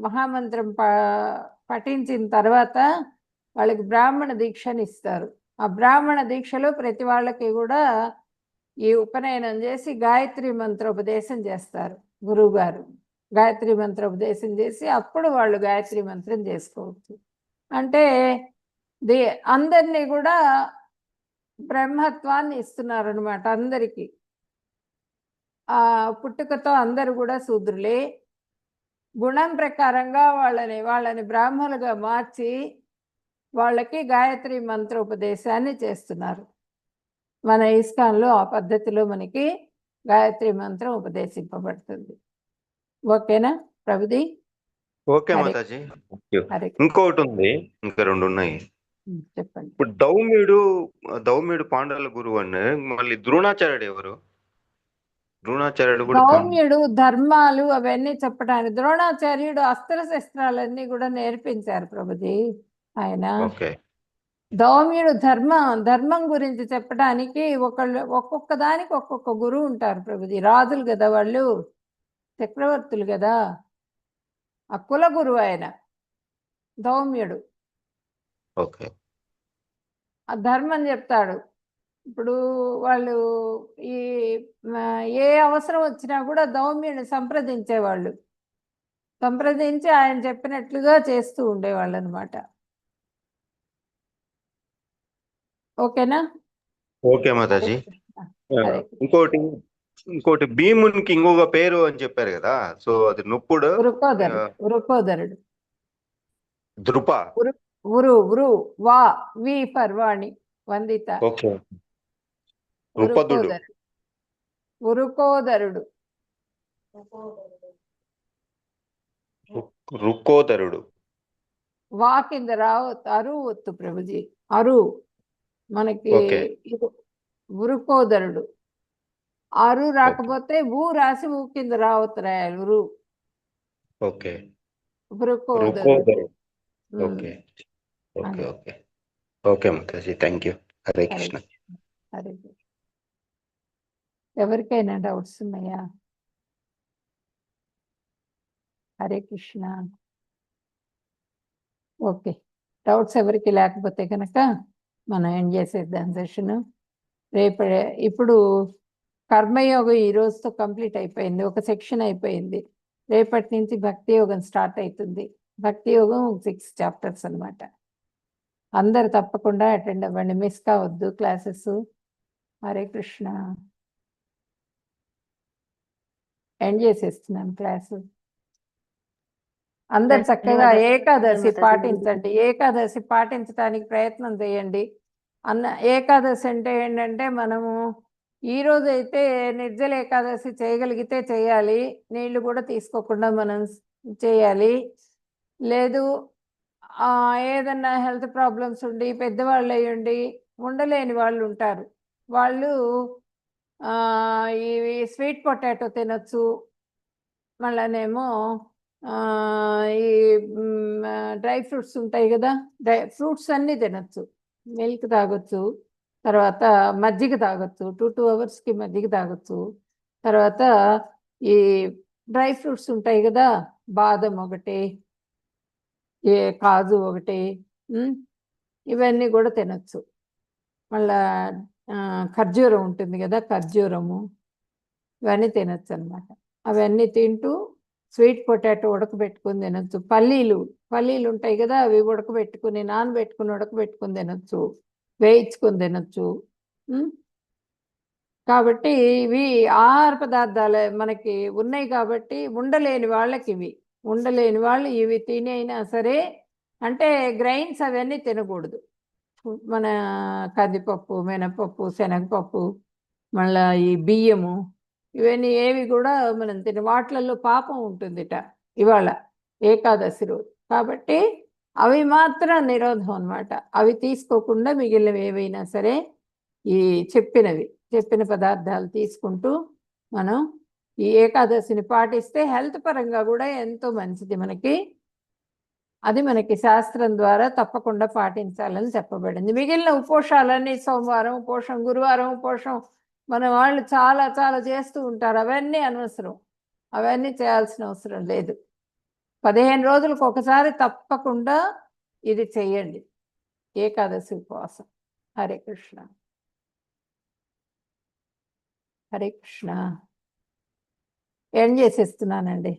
S1: మహామంత్రం పఠించిన తర్వాత వాళ్ళకి బ్రాహ్మణ దీక్షని ఇస్తారు. ఆ బ్రాహ్మణ దీక్షలో ప్రతి వాళ్ళకి కూడా ఈ ఉపనయనం చేసి గాయత్రి మంత్రోపదేశం చేస్తారు గురువు గారు. గాయత్రి మంత్రోపదేశం చేసి అప్పుడు వాళ్ళు గాయత్రి మంత్రం చేసుకోవచ్చు. అంటే అందరినీ కూడా బ్రహ్మత్వాన్ని ఇస్తున్నారు అనమాట. అందరికీ ఆ పుట్టుకతో అందరూ కూడా శూద్రులే. గుణం ప్రకారంగా వాళ్ళని బ్రాహ్మణులుగా మార్చి వాళ్ళకి గాయత్రి మంత్రోపదేశాన్ని చేస్తున్నారు. మన ఇస్కాన్లో ఆ పద్ధతిలో మనకి గాయత్రి మంత్రం ఉపదేశింపబడుతుంది. ఓకేనా ప్రభుజీ?
S2: ఓకే మాతాజీ. ఇంకొకటి ఉంది, ఇంకా 2 ఉన్నాయి.
S1: చెప్పండి.
S2: ఇప్పుడు దౌమ్యుడు పాండవుల గురువు అనే, మళ్ళీ ద్రోణాచార్యుడు ఎవరు? ద్రోణాచార్యుడు కూడా
S1: దౌమ్యుడు ధర్మాలు అవన్నీ చెప్పడానికి. ద్రోణాచార్యుడు అస్త్ర శస్త్రాలన్నీ కూడా నేర్పించారు ప్రభుజీ ఆయన.
S2: ఓకే.
S1: దౌమ్యుడు ధర్మం గురించి చెప్పడానికి ఒక్కొక్క దానికి ఒక్కొక్క గురువు ఉంటారు ప్రభుజీ. రాజులు కదా వాళ్ళు, చక్రవర్తులు కదా. ఆ కుల గురువు ఆయన దౌమ్యుడు.
S2: ఓకే.
S1: ఆ ధర్మం చెప్తాడు. ఇప్పుడు వాళ్ళు ఏ అవసరం వచ్చినా కూడా దౌమ్యుని సంప్రదించేవాళ్ళు. సంప్రదించి ఆయన చెప్పినట్లుగా చేస్తూ ఉండేవాళ్ళు అనమాట. ఓకేనా?
S2: ఓకే మాతాజీ. ఇంకోటి భీమునికి ఇంకొక పేరు అని చెప్పారు కదా, సో అది నొప్పుడు
S1: వృకోదరుడు.
S2: ద్రుప.
S1: వా వి ఫర్ వాణి వందిత.
S2: ఓకే.
S1: వృకోదరుడు.
S2: రుకోదరుడు.
S1: వా కింద అరు ఒత్తు ప్రభుజీ. అరు మనకి వృకోదరుడు. అరు రాకపోతే ఊ రాసి ఊ కింద రావద్దు రాయాలి.
S2: ఓకే.
S1: వృకోదరుడు.
S2: ఓకే. ఓకే. ఓకే. ఓకే మాతాజీ, థ్యాంక్ యూ. హరే కృష్ణ.
S1: హరే కృష్ణ. ఎవరికైనా డౌట్స్ ఉన్నాయా? హరే కృష్ణ. ఓకే. డౌట్స్ ఎవరికి లేకపోతే కనుక మనం ఎండ్ చేసేద్దాం సెషన్. ఇప్పుడు కర్మయోగం ఈ రోజుతో కంప్లీట్ అయిపోయింది. ఒక సెక్షన్ అయిపోయింది. రేపటి నుంచి భక్తి యోగం స్టార్ట్ అవుతుంది. భక్తి యోగం 6 చాప్టర్స్ అనమాట. అందరు తప్పకుండా అటెండ్ అవ్వండి, మిస్ కావద్దు క్లాసెస్. హరే కృష్ణ. ఎండ్ చేసేస్తున్నాను క్లాసు. అందరు చక్కగా ఏకాదశి పాటించండి. ఏకాదశి పాటించడానికి ప్రయత్నం చేయండి. ఏకాదశి అంటే ఏంటంటే మనము ఈ రోజు అయితే నిర్జల ఏకాదశి చేయగలిగితే చేయాలి, నీళ్లు కూడా తీసుకోకుండా మనం చేయాలి. లేదు ఏదన్నా హెల్త్ ప్రాబ్లమ్స్ ఉండి పెద్దవాళ్ళు అయ్యండి ఉండలేని వాళ్ళు ఉంటారు, వాళ్ళు ఇవి స్వీట్ పొటాటో తినచ్చు, మళ్ళనేమో ఈ డ్రై ఫ్రూట్స్ ఉంటాయి కదా, ఫ్రూట్స్ అన్నీ తినచ్చు, మిల్క్ తాగొచ్చు, తర్వాత మజ్జిగ తాగొచ్చు, 2 అవర్స్కి మజ్జిగ తాగొచ్చు. తర్వాత ఈ డ్రై ఫ్రూట్స్ ఉంటాయి కదా, బాదం ఒకటి, కాజు ఒకటి, ఇవన్నీ కూడా తినచ్చు. మళ్ళా ఖర్జూరం ఉంటుంది కదా, ఖర్జూరము, ఇవన్నీ తినచ్చు అనమాట. అవన్నీ తింటూ స్వీట్ పొటాటో ఉడకబెట్టుకుని తినచ్చు. పల్లీలు ఉంటాయి కదా, అవి ఉడకబెట్టుకుని నానబెట్టుకుని ఉడకబెట్టుకుని తినచ్చు, వేయించుకొని తినచ్చు. కాబట్టి ఇవి ఆహార పదార్థాలు మనకి ఉన్నాయి కాబట్టి ఉండలేని వాళ్ళకి ఉండలేని వాళ్ళు ఇవి తినైనా సరే, అంటే గ్రైన్స్ అవన్నీ తినకూడదు. మన కందిపప్పు, మినపప్పు, శనగపప్పు, మళ్ళీ ఈ బియ్యము, ఇవన్నీ ఏవి కూడా మనం వాటిలలో పాపం ఉంటుందిట ఇవాళ ఏకాదశి రోజు. కాబట్టి అవి మాత్రం నిరోధం అన్నమాట. అవి తీసుకోకుండా మిగిలినవి ఏవైనా సరే ఈ చెప్పిన పదార్థాలు తీసుకుంటూ మనం ఈ ఏకాదశిని పాటిస్తే హెల్త్ పరంగా కూడా ఎంతో మంచిది మనకి. అది మనకి శాస్త్రం ద్వారా తప్పకుండా పాటించాలని చెప్పబడింది. మిగిలిన ఉపోషాలన్నీ సోమవారం ఉపోషం, గురువారం ఉపోషం మన వాళ్ళు చాలా చాలా చేస్తూ ఉంటారు. అవన్నీ అనవసరం, అవన్నీ చేయాల్సిన అవసరం లేదు. 15 రోజులకు ఒకసారి తప్పకుండా ఇది చెయ్యండి, ఏకాదశి ఉపవాసం. హరే కృష్ణ. హరే కృష్ణ. ఏం చేసేస్తున్నానండి.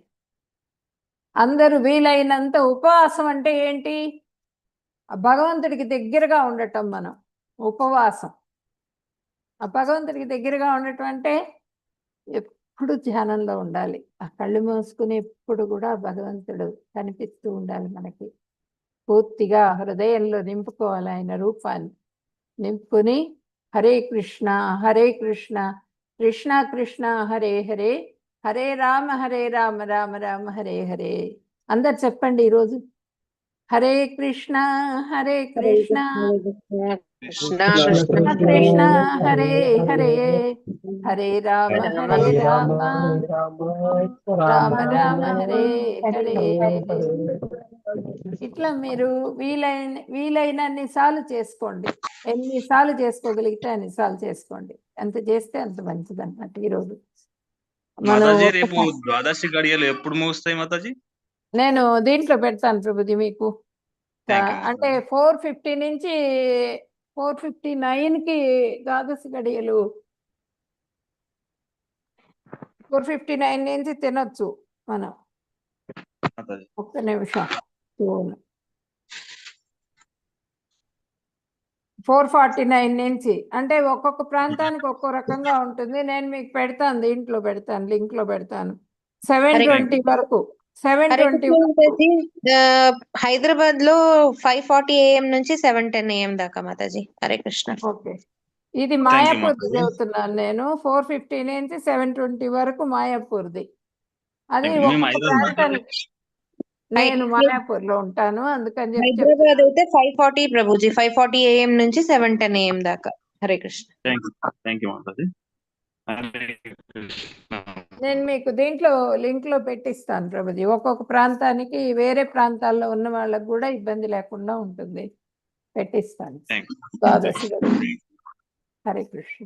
S1: అందరూ వీలైనంత ఉపవాసం అంటే ఏంటి? భగవంతుడికి దగ్గరగా ఉండటం. మనం ఉపవాసం భగవంతుడికి దగ్గరగా ఉండటం అంటే ఎప్పుడు ధ్యానంలో ఉండాలి. ఆ కళ్ళు మూసుకుని ఎప్పుడు కూడా భగవంతుడు కనిపిస్తూ ఉండాలి మనకి. పూర్తిగా హృదయంలో నింపుకోవాలి ఆయన రూపాన్ని. నింపుకుని హరే కృష్ణ కృష్ణ కృష్ణ హరే హరే, హరే రామ రామ రామ హరే హరే. అందరు చెప్పండి ఈరోజు. హరే కృష్ణ కృష్ణ కృష్ణ హరే హరే, హరే రామ రామ రామ హరే హరే. ఇట్లా మీరు వీలైనన్ని సార్లు చేసుకోండి. ఎన్నిసార్లు చేసుకోగలిగితే అన్నిసార్లు చేసుకోండి. ఎంత చేస్తే అంత మంచిది అన్నమాట. ఈరోజు
S7: మాతాజీ రేపు ద్వాదశి గడియలు ఎప్పుడు ముగుస్తాయి మాతాజీ?
S1: నేను దీంట్లో పెడతాను ప్రభుజీ మీకు. అంటే 4:50 నుంచి 4:59కి ద్వాదశి గడియలు. 4:59 నుంచి తినొచ్చు మనం. ఒక్క నిమిషం. 4:49 నుంచి అంటే ఒక్కొక్క ప్రాంతానికి ఒక్కో రకంగా ఉంటుంది. నేను మీకు పెడతాను, దీంట్లో పెడతాను, లింక్ లో పెడతాను. 7:20 వరకు. 7:20
S6: హైదరాబాద్ లో 5:40 AM నుంచి 7:10 AM దాకా మాతాజీ. హరే కృష్ణ.
S1: ఓకే. ఇది మాయాపూర్ చదువుతున్నాను నేను. 4:50 నుంచి 7:20 వరకు మాయాపూర్ది. అది ఒక్కొక్క ప్రాంతానికి. నేను మాయాపూర్ లో ఉంటాను, అందుకని చెప్పి
S6: హైదరాబాద్ అయితే 5:40 ప్రభుజీ. 5:40 AM నుంచి 7:10 AM దాకా. హరే కృష్ణ.
S1: నేను మీకు దీంట్లో లింక్ లో పెట్టిస్తాను ప్రభుజీ. ఒక్కొక్క ప్రాంతానికి వేరే ప్రాంతాల్లో ఉన్న వాళ్ళకు కూడా ఇబ్బంది లేకుండా ఉంటుంది. పెట్టిస్తాను. ద్వాదశి. హరే కృష్ణ.